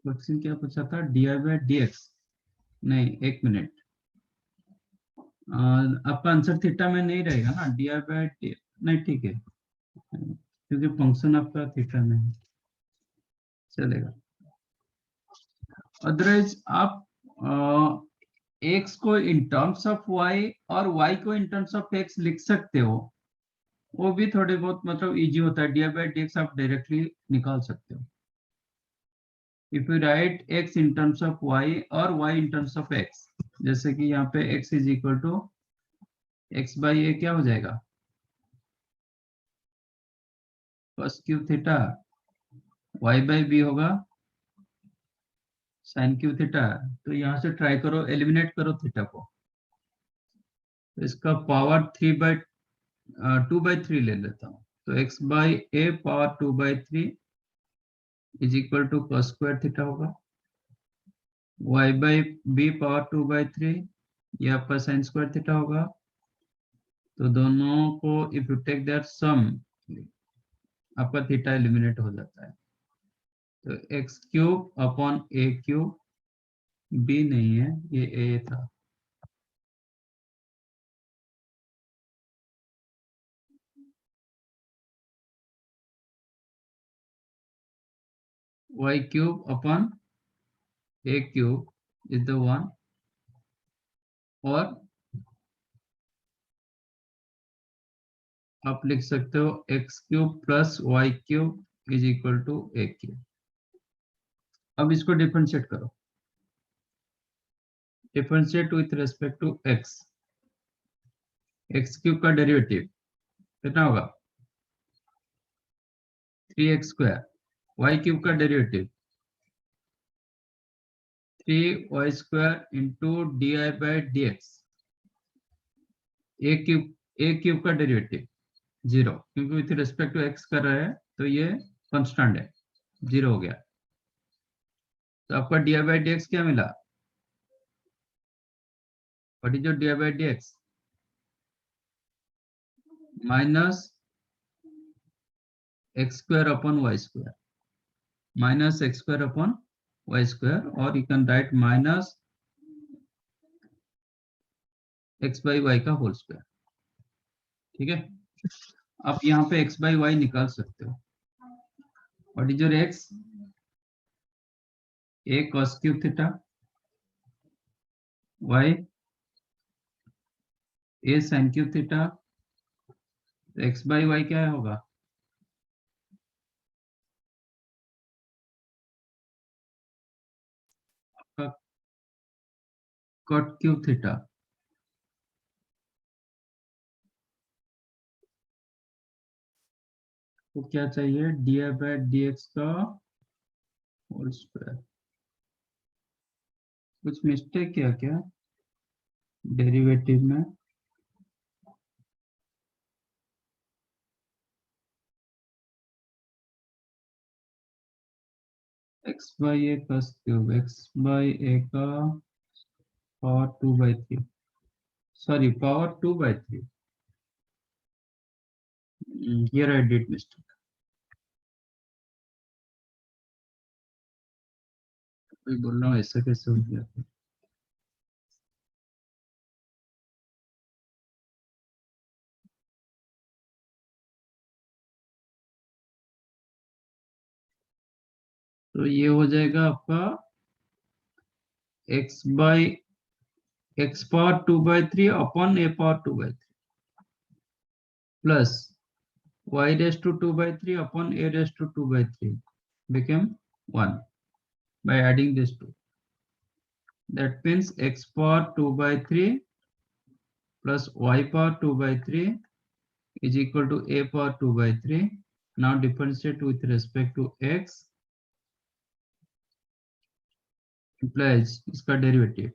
क्वेश्चन क्या पूछा था, D y by D x, नहीं एक मिनट, आपका आंसर थीटा में नहीं रहेगा ना, डी आई बाई डी, नहीं ठीक है, क्योंकि फंक्शन आपका थीटा में है, चलेगा। अदरवाइज आप एक्स को इन टर्म्स ऑफ वाई और वाई को इन टर्म्स ऑफ एक्स लिख सकते हो, वो भी थोड़े बहुत मतलब इजी होता है, डी बाई डी एक्स आप डायरेक्टली निकाल सकते हो। If you write x in terms of y और y in terms of x, जैसे कि यहाँ पे x is equal to x by A क्या हो जाएगा cos cube theta, y by B होगा sin क्यूब थीटा, तो यहाँ से ट्राई करो एलिमिनेट करो थीटा को, तो इसका पावर 2/3 ले लेता हूँ, तो x by a power 2/3 is equal to cos square theta होगा, y बाई बी पावर 2/3 ये आपका sin स्क्वायर थीटा होगा, तो दोनों को if you take that sum आपका थीटा एलिमिनेट हो जाता है, तो x cube upon a cube, b नहीं है ये ए था, y cube upon a cube is the one, और आप लिख सकते हो x cube plus y cube is equal to a cube. अब इसको डिफरेंशिएट करो, differentiate with respect to x, x cube का डेरिवेटिव कितना होगा 3x स्क्वायर, वाई क्यूब का derivative 3y² into di/dx, a cube का डेरिवेटिव 0, क्योंकि विथ रिस्पेक्ट टू x कर रहे हैं तो ये कांस्टेंट है, 0 हो गया। तो आपका di/dx क्या मिला? What is your di/dx? Minus x² upon y², minus x² upon y², और you can right minus x/y का होल स्क्वायर। ठीक है, आप यहाँ पे x/y निकाल सकते हो। What is your x? a cos cube theta, y a sin cube theta, x/y क्या होगा? आपका cot क्यूब थीटा। तो क्या चाहिए? di/dx का होल स्क्वायर। कुछ मिस्टेक किया क्या डेरिवेटिव में? x/a cos क्यूब, x/a का power 2/3, sorry power 2/3। Here I did mistake। कोई बोल रहा हूँ ऐसा कैसे हो गया? तो ये हो जाएगा आपका x power 2/3 upon a power 2/3 plus y raised to 2/3 upon a raised to 2/3 became 1 by adding this 2. That means x power 2/3 plus y power 2/3 is equal to a power 2/3. Now differentiate with respect to x implies इसका derivative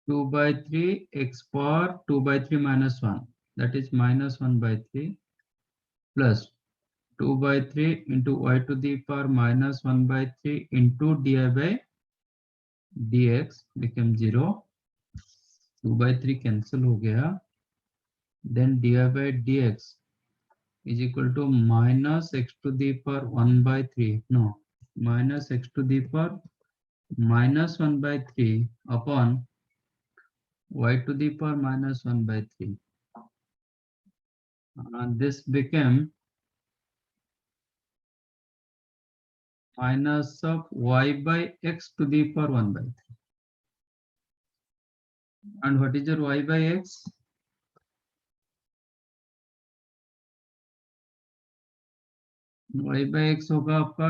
2/3 x power 2/3 minus 1, that is minus 1/3 plus 2/3 into y to the power minus 1/3 into di/dx become 0, 2/3 cancel हो गया, then di/dx is equal to minus x to the power 1/3, no, minus x to the power minus 1/3 upon y to the power minus 1/3. This became minus of y by x to the power 1/3. And what is your y by x? y by x होगा आपका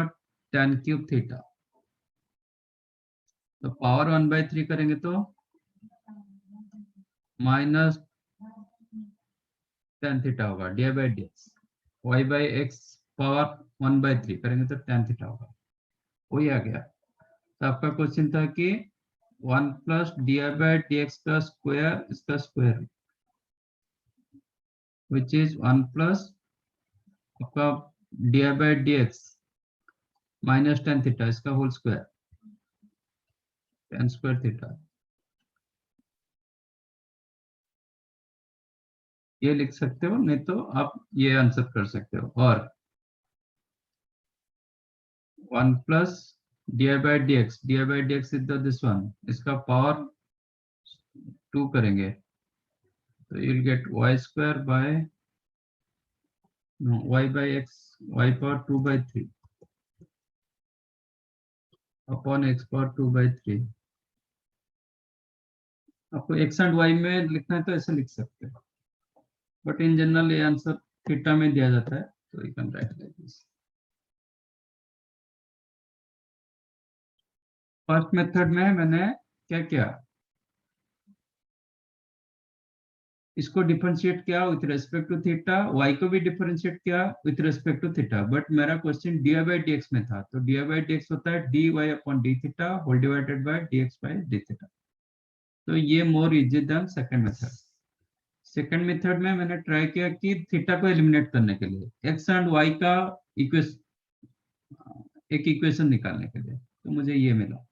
tan cube theta. तो power 1/3 करेंगे तो minus tan theta होगा di/dx। y by x power 1/3 करेंगे तो tan theta होगा। वही आ गया। तो आपका क्वेश्चन था कि 1 प्लस di/dx का स्क्वायर, इसका स्क्वायर विच इज 1 प्लस आपका di/dx माइनस tan थीटा, इसका whole square, tan square theta. ये लिख सकते हो, नहीं तो आप ये आंसर कर सकते हो। और 1 plus di/dx, di/dx is this one, इसका पावर 2 करेंगे तो you'll get y² by no, y by x, y power 2/3 upon x power 2/3। आपको x एंड y में लिखना है तो ऐसे लिख सकते हो, बट इन जनरल ये आंसर थीटा में दिया जाता है, तो you can write like this. First method में मैंने क्या किया, इसको डिफरेंशिएट किया with respect to theta, y को भी डिफरेंशिएट किया with respect to theta, but मेरा क्वेश्चन dy बाई dx में था, तो dy बाई dx होता है dy upon d theta whole divided by dx by d theta. तो ये more easy than second method. Second method में मैंने ट्राई किया कि थीटा को एलिमिनेट करने के लिए x एंड y का एक इक्वेशन निकालने के लिए, तो मुझे ये मिला।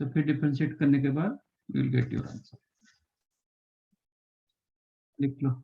तो फिर डिफरेंशिएट करने के बाद you will get your answer. लिख लो।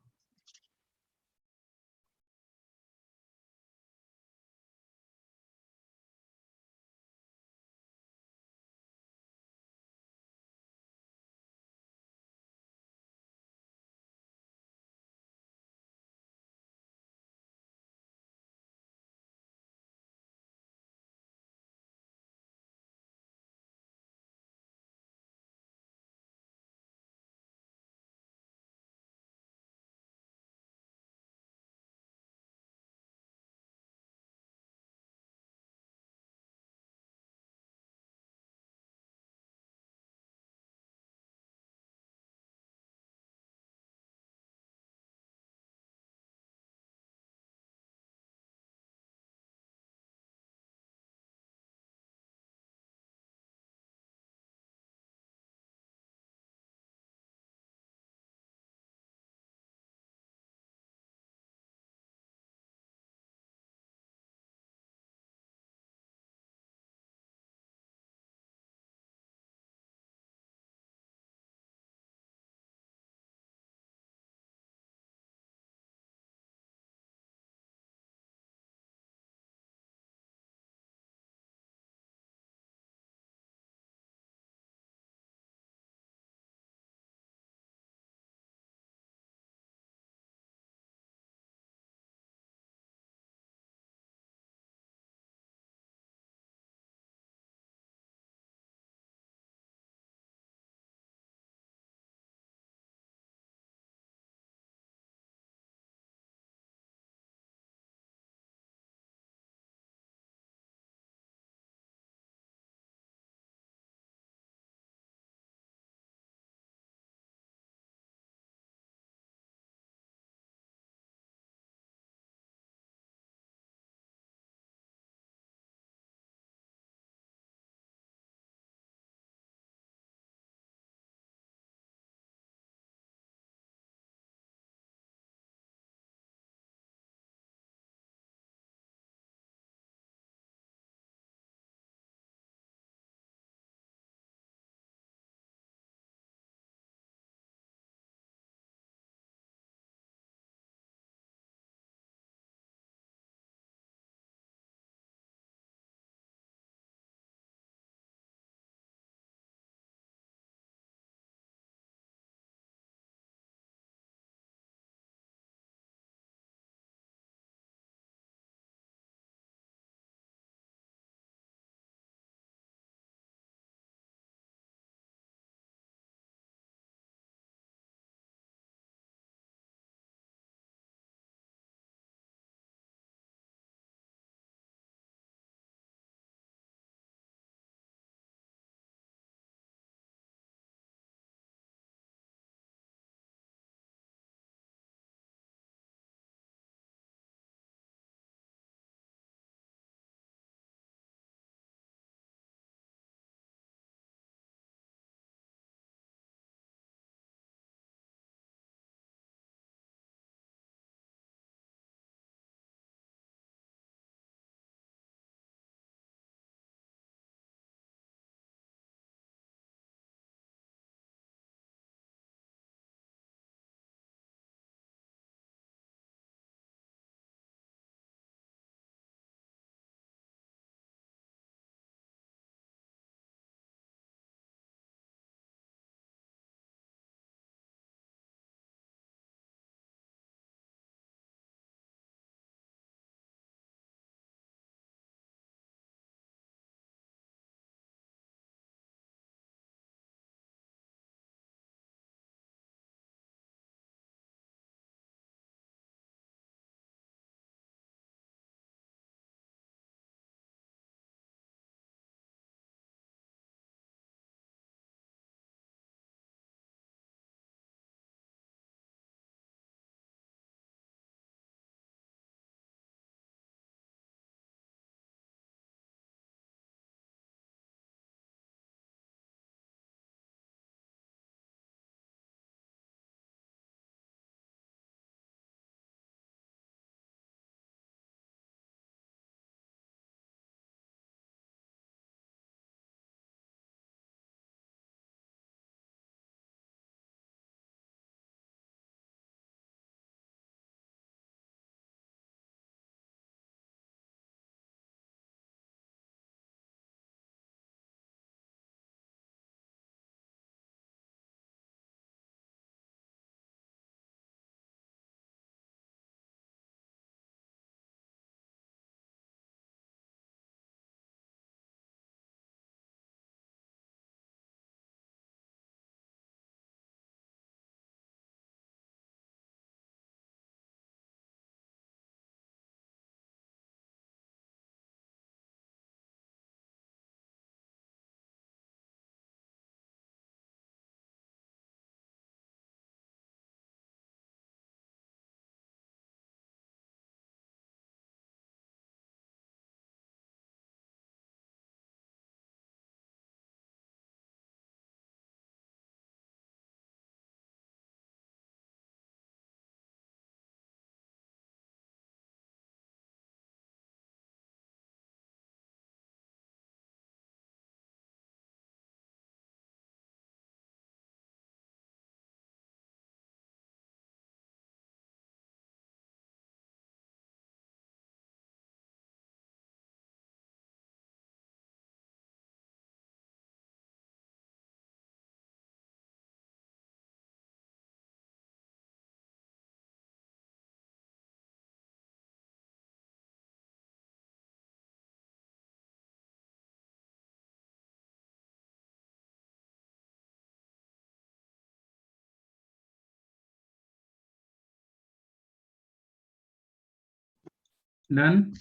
Done.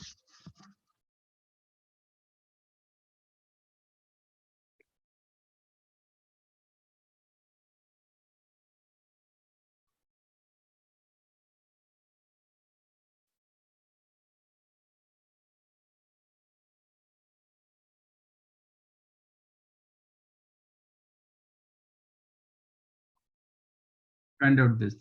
Find out this.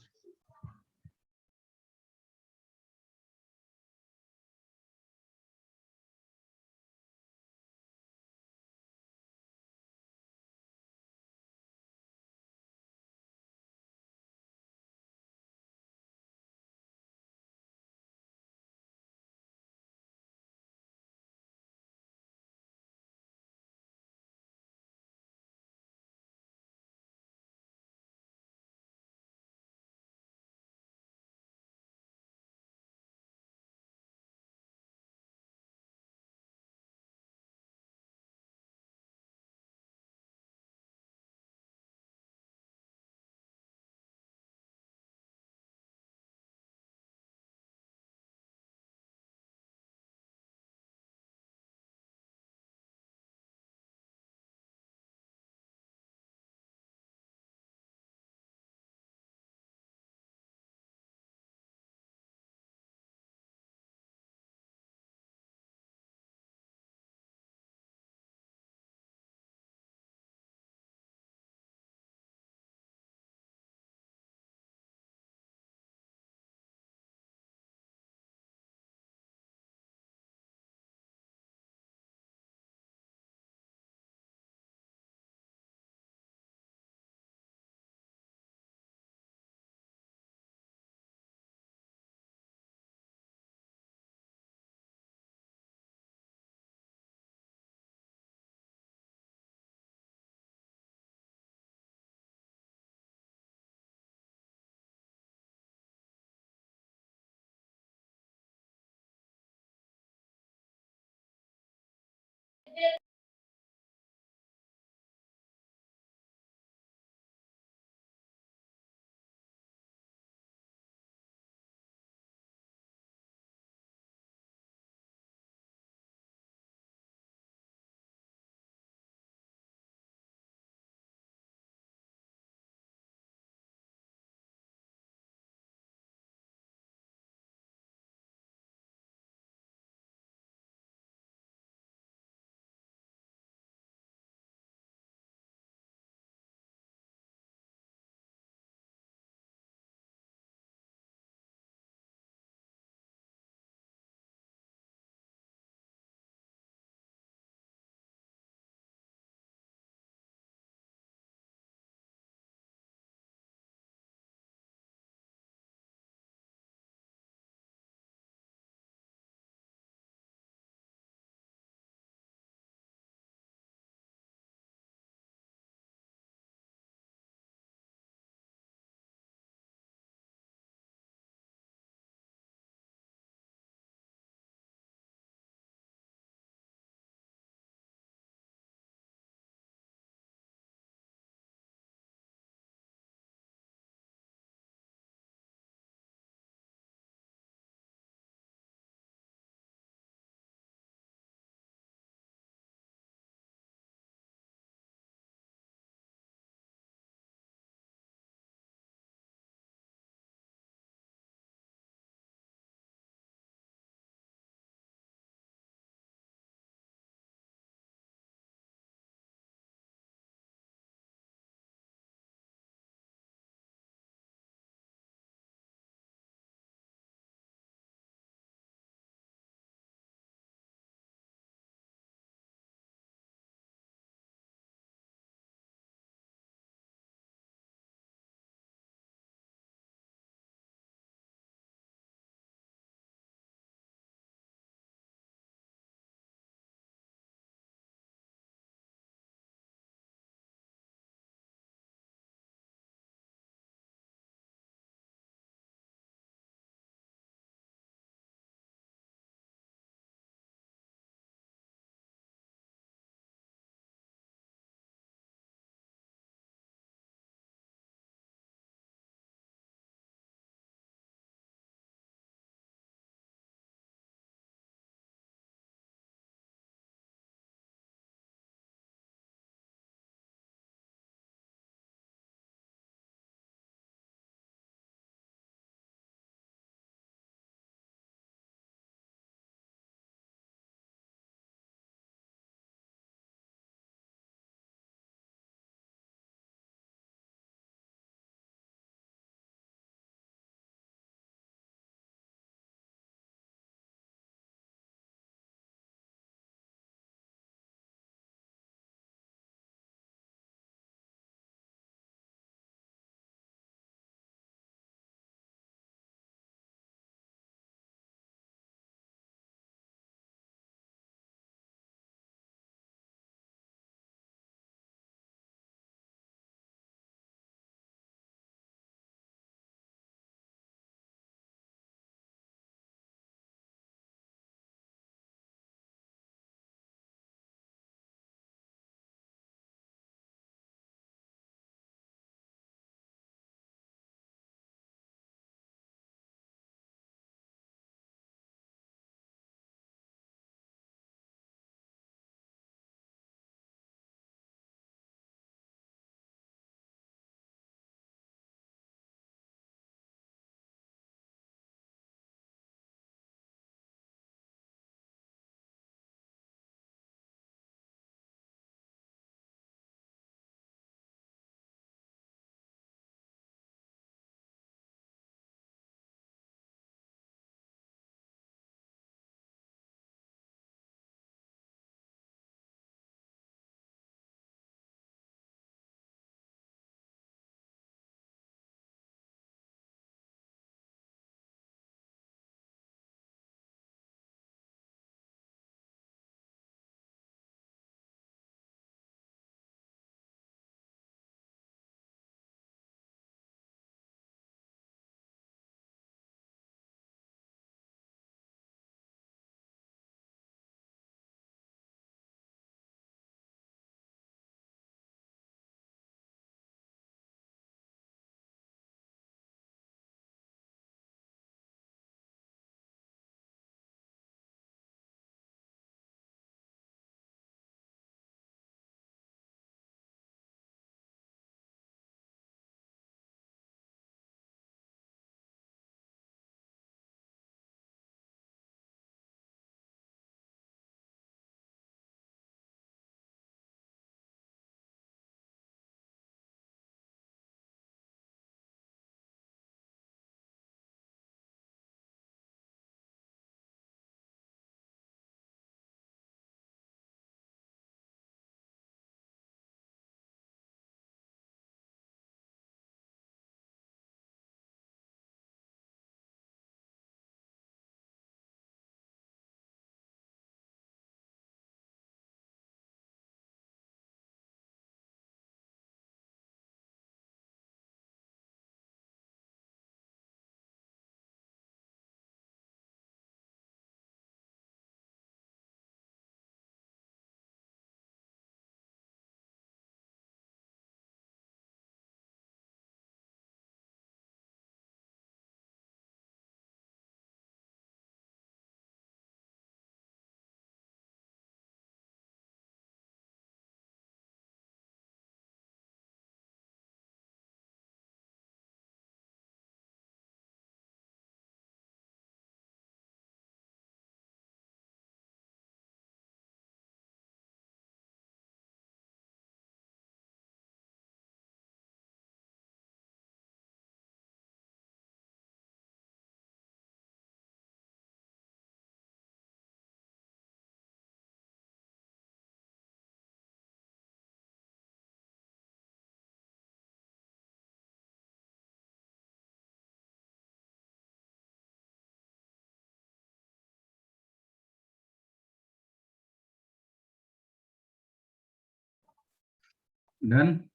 Done.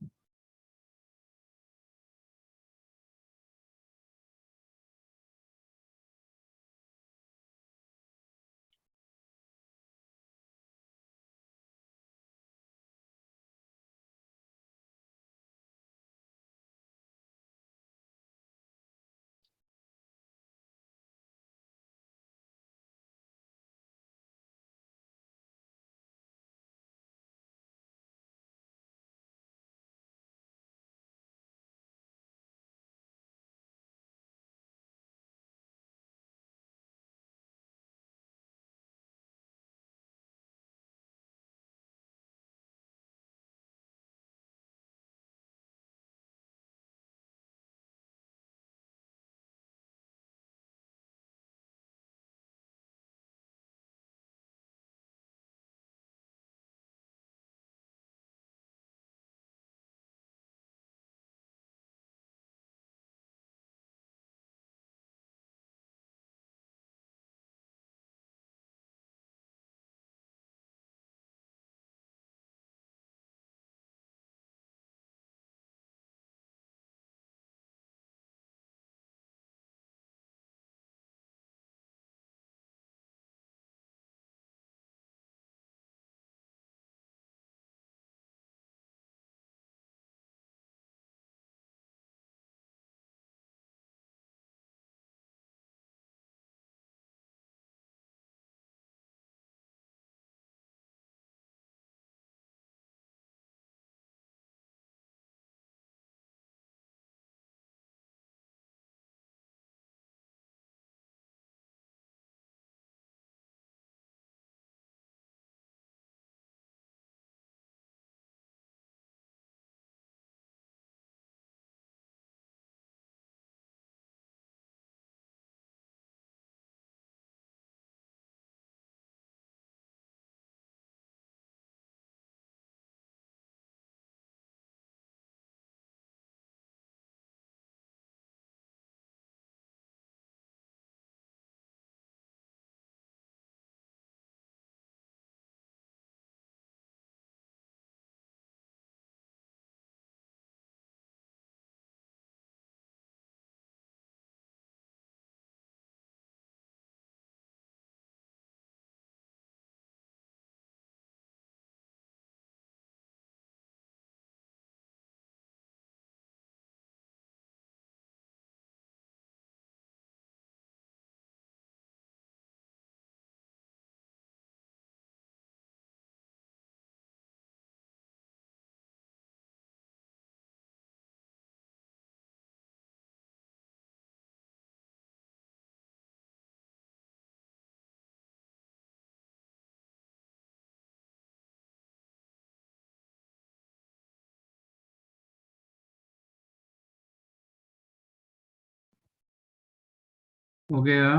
हो गया.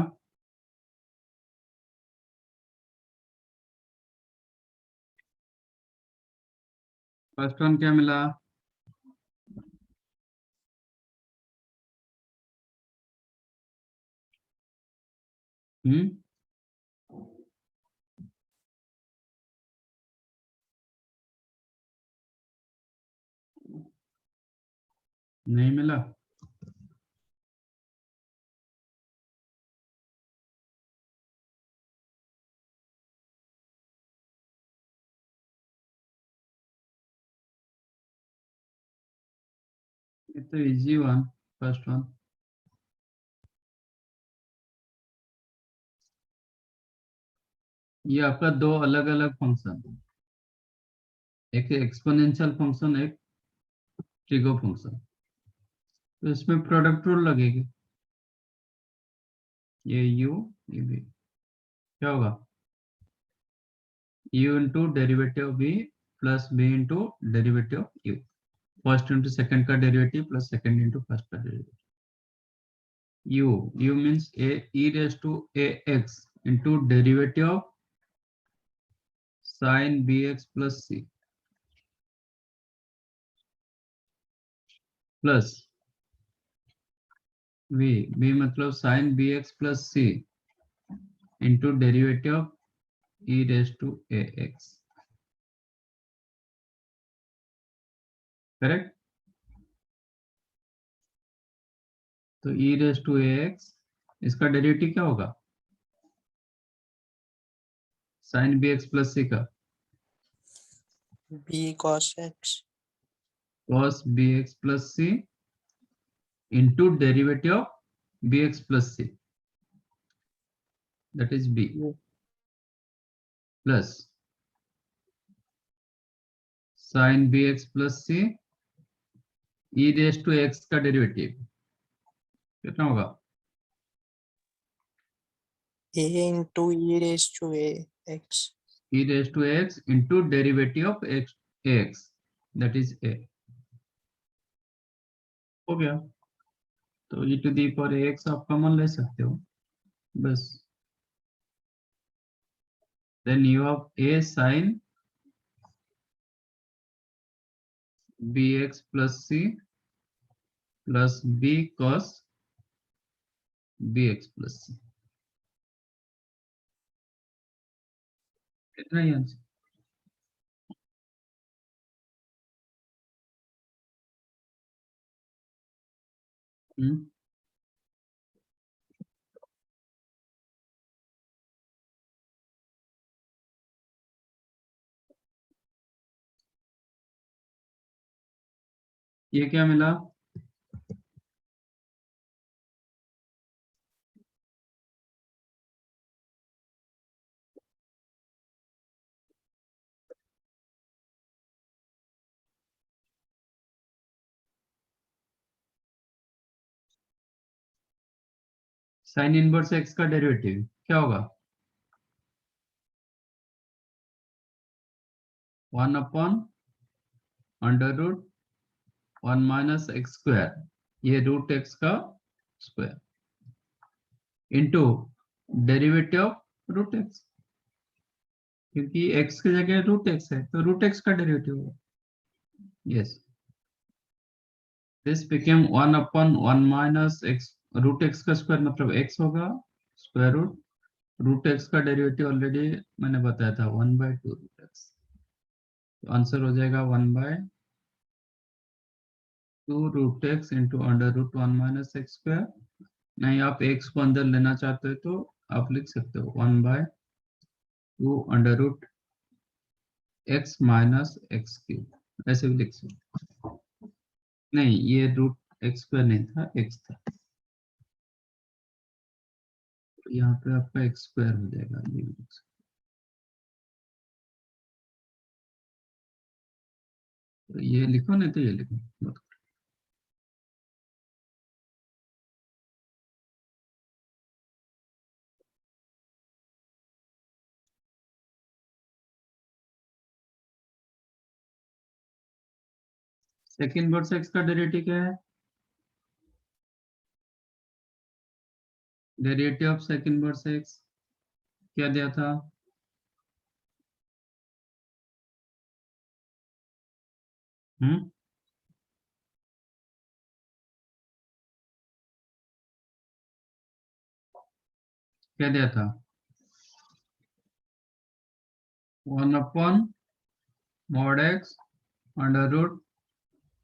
फर्स्ट वन क्या मिला? नहीं मिला. ये तो इजी वन. First one. ये आपका दो अलग अलग फंक्शन, एक एक्सपोनेंशियल फंक्शन, एक ट्रिगो फंक्शन. तो इसमें प्रोडक्ट रूल लगेगी. ये u, ये v. क्या होगा? u into derivative v plus v into derivative u. First into second का derivative plus second into first का derivative. u means a e raised to ax into derivative of sin bx plus c plus v मतलब sin bx plus c into derivative of e raised to ax. Correct. तो e raise to ax इसका derivative क्या होगा? Sign bx plus c का b cos x cos bx plus c into derivative of bx plus c, that is b, plus sin bx plus c e raise to x का derivative कितना होगा? a into e raised to a x e raise to x into derivative of x ax, that is a। हो गया। तो e to the power ax आप common ले सकते हो बस। then you have a sin bx plus c plus b cos bx plus c, कितना ही answer? ये क्या मिला? साइन इनवर्स एक्स का डेरिवेटिव क्या होगा? 1 upon under root 1 minus x square, ये रूट एक्स का square into derivative of root x, क्योंकि एक्स की जगह रूट एक्स है तो रूट एक्स का डेरिवेटिव होगा। Yes, this became 1 upon 1 minus x, root x का स्क्वायर मतलब एक्स होगा, स्क्वायर रूट एक्स का डेरिवेटिव ऑलरेडी मैंने बताया था 1/2 रूट एक्स। तो आंसर हो जाएगा 1/2 root x into under root 1 minus x square. नहीं, आप एक्स को अंदर लेना चाहते हो तो आप लिख सकते हो 1/2 under root x minus x cube, ऐसे भी लिख सकते हो। नहीं, ये रूट एक्स स्क्वायर नहीं था, एक्स था, तो यहाँ पे आपका एक्स स्क्वायर हो जाएगा। ये भी लिख सकते हो। तो ये लिखो, नहीं तो ये लिखो। सेकंड वर्ड एक्स का डेरिवेटिव क्या है? Derivative of second word X क्या दिया था? हम्म, क्या दिया था? 1 upon mod X under root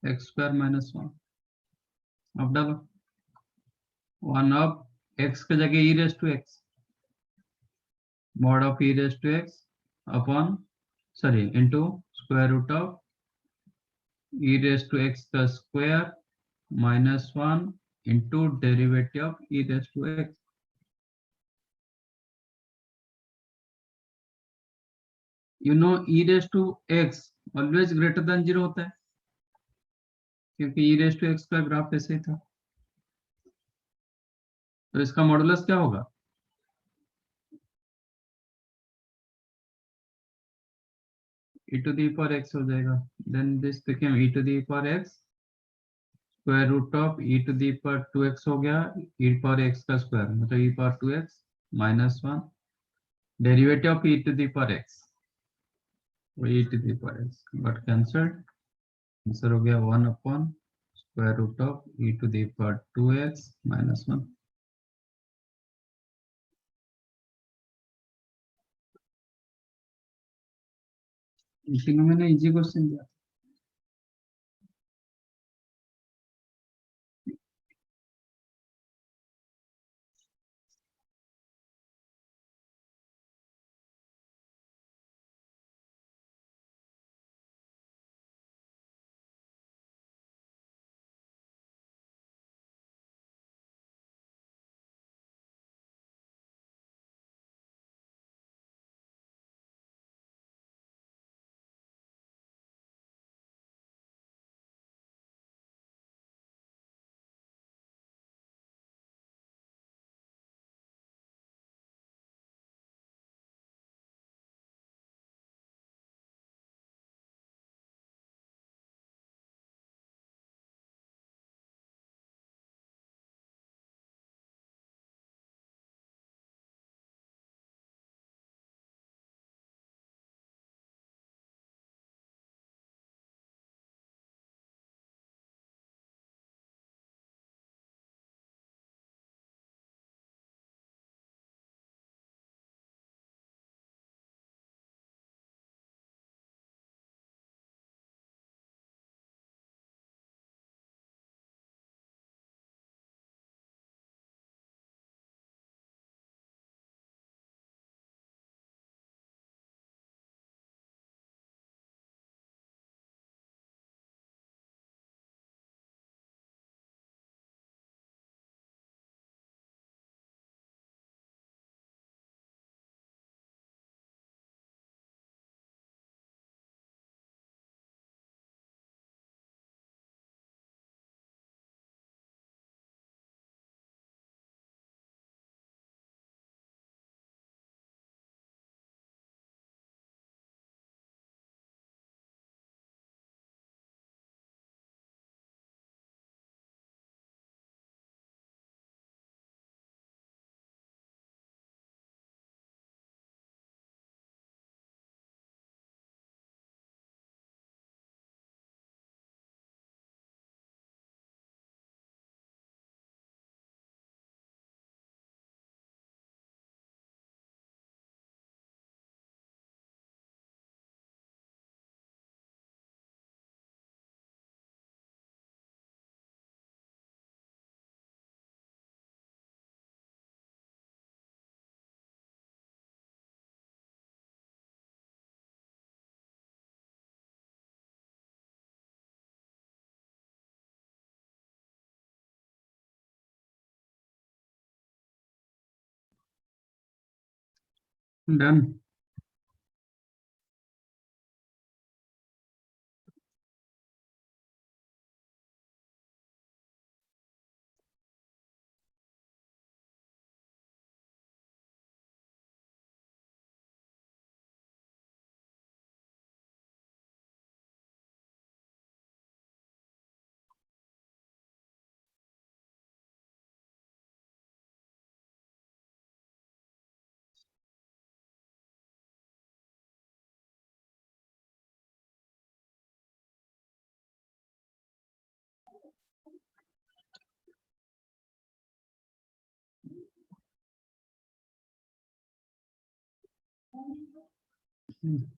X square minus 1। अब डालो 1 ऑफ एक्स की जगह E raise to X, mod of E raise to X upon sorry into square root of E raise to x का square minus 1 into derivative of E raise to x. You know e raise to x always greater than 0 होता है, क्योंकि e raise to x का graph ऐसे ही था। तो इसका मॉडुलस क्या होगा? e to the power x हो जाएगा। then this became e to the power x square root of e to the power 2x हो गया, e power x का स्क्वायर मतलब e power 2x minus 1 derivative of e to the power x, e to the power x but cancelled. Answer हो गया 1 upon square root of e to the power 2x minus 1। इन तीनों में easy question दिया। Done.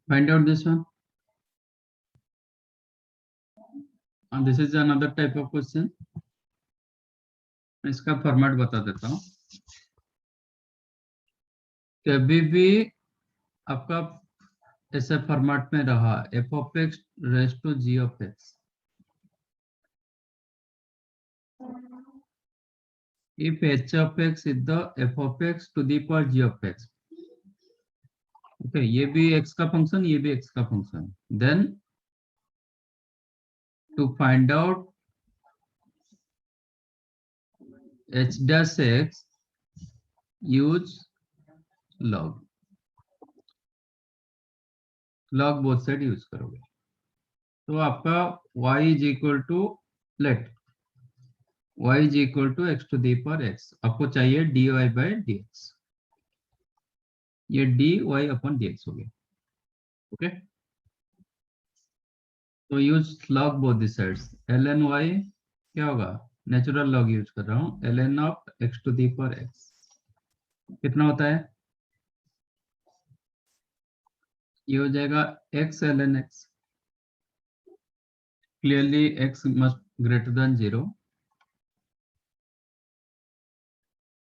Find out this one. And this is another type of question. मैं इसका format बता देता हूँ. कभी भी आपका ऐसे फॉर्मेट में रहा f of x raised to g of x. If h of x is the f of x to the power g of x. Okay, ये भी x का फंक्शन, ये भी x का function. Then to find out h dash x, use log. Log both side use करोगे तो आपका y is equal to let y is equal to x to the power x. आपको चाहिए dy by dx. ये dy upon dx हो गया. Okay, तो use log both the sides. ln y क्या होगा? नेचुरल लॉग यूज कर रहा हूँ. ln of x to the power x कितना होता है? ये हो जाएगा x ln x. Clearly x must greater than 0.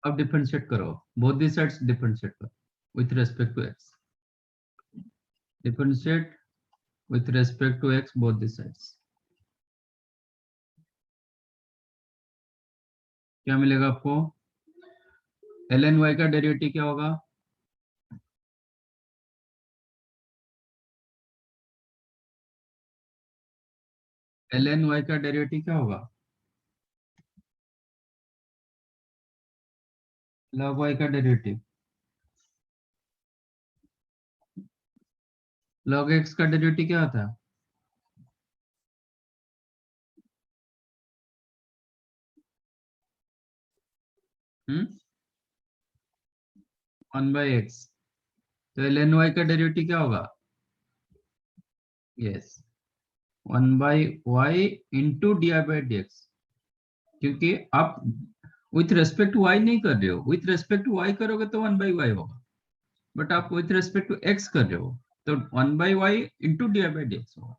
अब डिफरेंशिएट करो, both the sides डिफरेंशिएट करो with respect to x. Differentiate with respect to x both the sides. क्या मिलेगा आपको? ln y का डेरिवेटिव क्या होगा? ln y का डेरिवेटिव क्या होगा? log y का डेरिवेटिव. log x का डेरिवेटिव क्या होता है? हम्म, 1 by x. तो ln y का डेरिवेटिव क्या होगा? Yes, 1 by y into dy by dx. क्योंकि आप विथ रेस्पेक्ट टू y नहीं कर रहे हो. विथ रेस्पेक्ट टू y करोगे तो 1 by y होगा, बट आप विथ रेस्पेक्ट टू x कर रहे हो तो 1 by y into dy by dx होगा.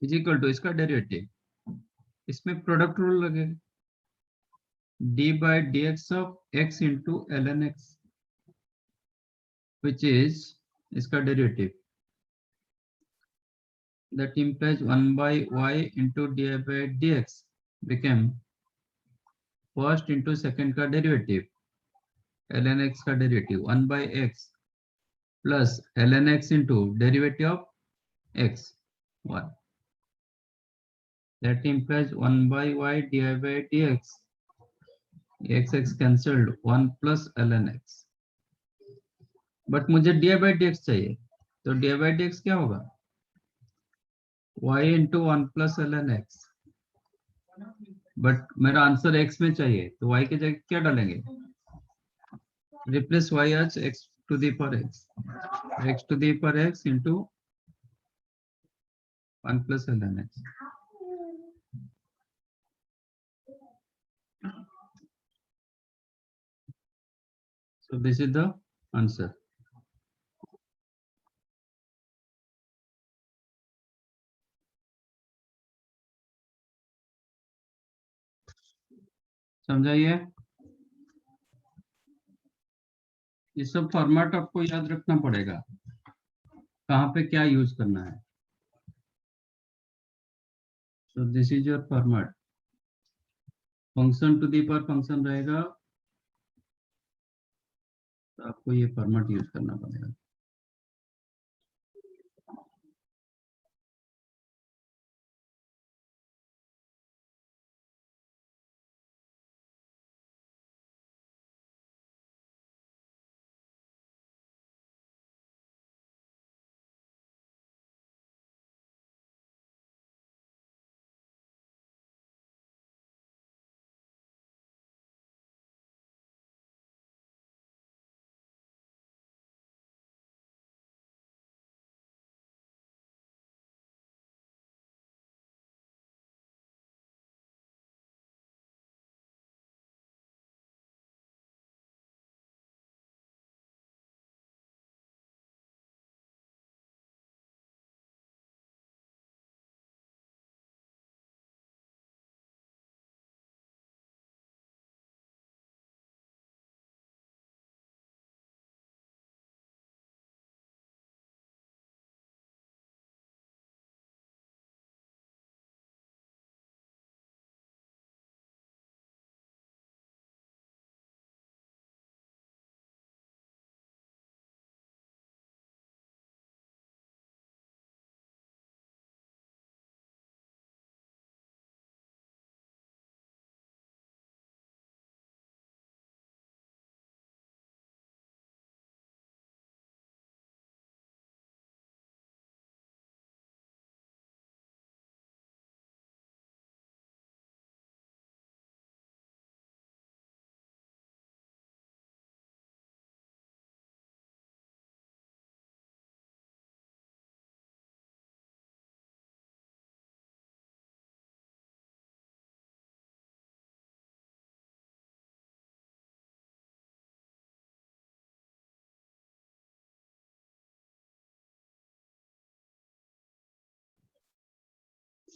इज इक्वल टू इसका डेरिवेटिव, इसमें प्रोडक्ट रूल लगेगा, d by dx of x into ln x, which is इसका derivative. That implies 1 by y into dy by dx became first into second का derivative, ln x का derivative 1 by x plus ln x into derivative of x 1. That implies 1 by y dy by dx, x cancelled, 1 plus ln x. But मुझे dy by dx चाहिए, तो dy by dx क्या होगा? y into 1 plus ln x. But मेरा answer x में चाहिए, तो y के जगह क्या डालेंगे? Replace y as x to the power x. x to the power x into 1 plus ln x. So this is the answer. समझाइए. ये सब फॉर्मेट आपको याद रखना पड़ेगा, कहाँ पे क्या यूज करना है. So this is your format. Function to the power function रहेगा, तो आपको ये फॉर्मेट यूज करना पड़ेगा।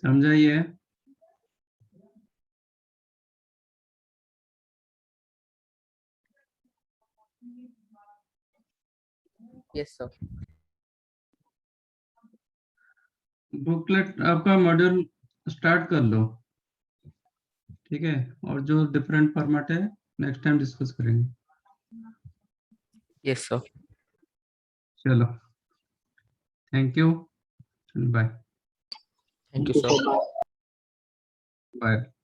समझाइए। Yes, sir. बुकलेट आपका मॉड्यूल स्टार्ट कर लो, ठीक है, और जो डिफरेंट फॉर्मेट है नेक्स्ट टाइम डिस्कस करेंगे। Yes, sir. चलो, thank you, bye Thank you, sir. Bye.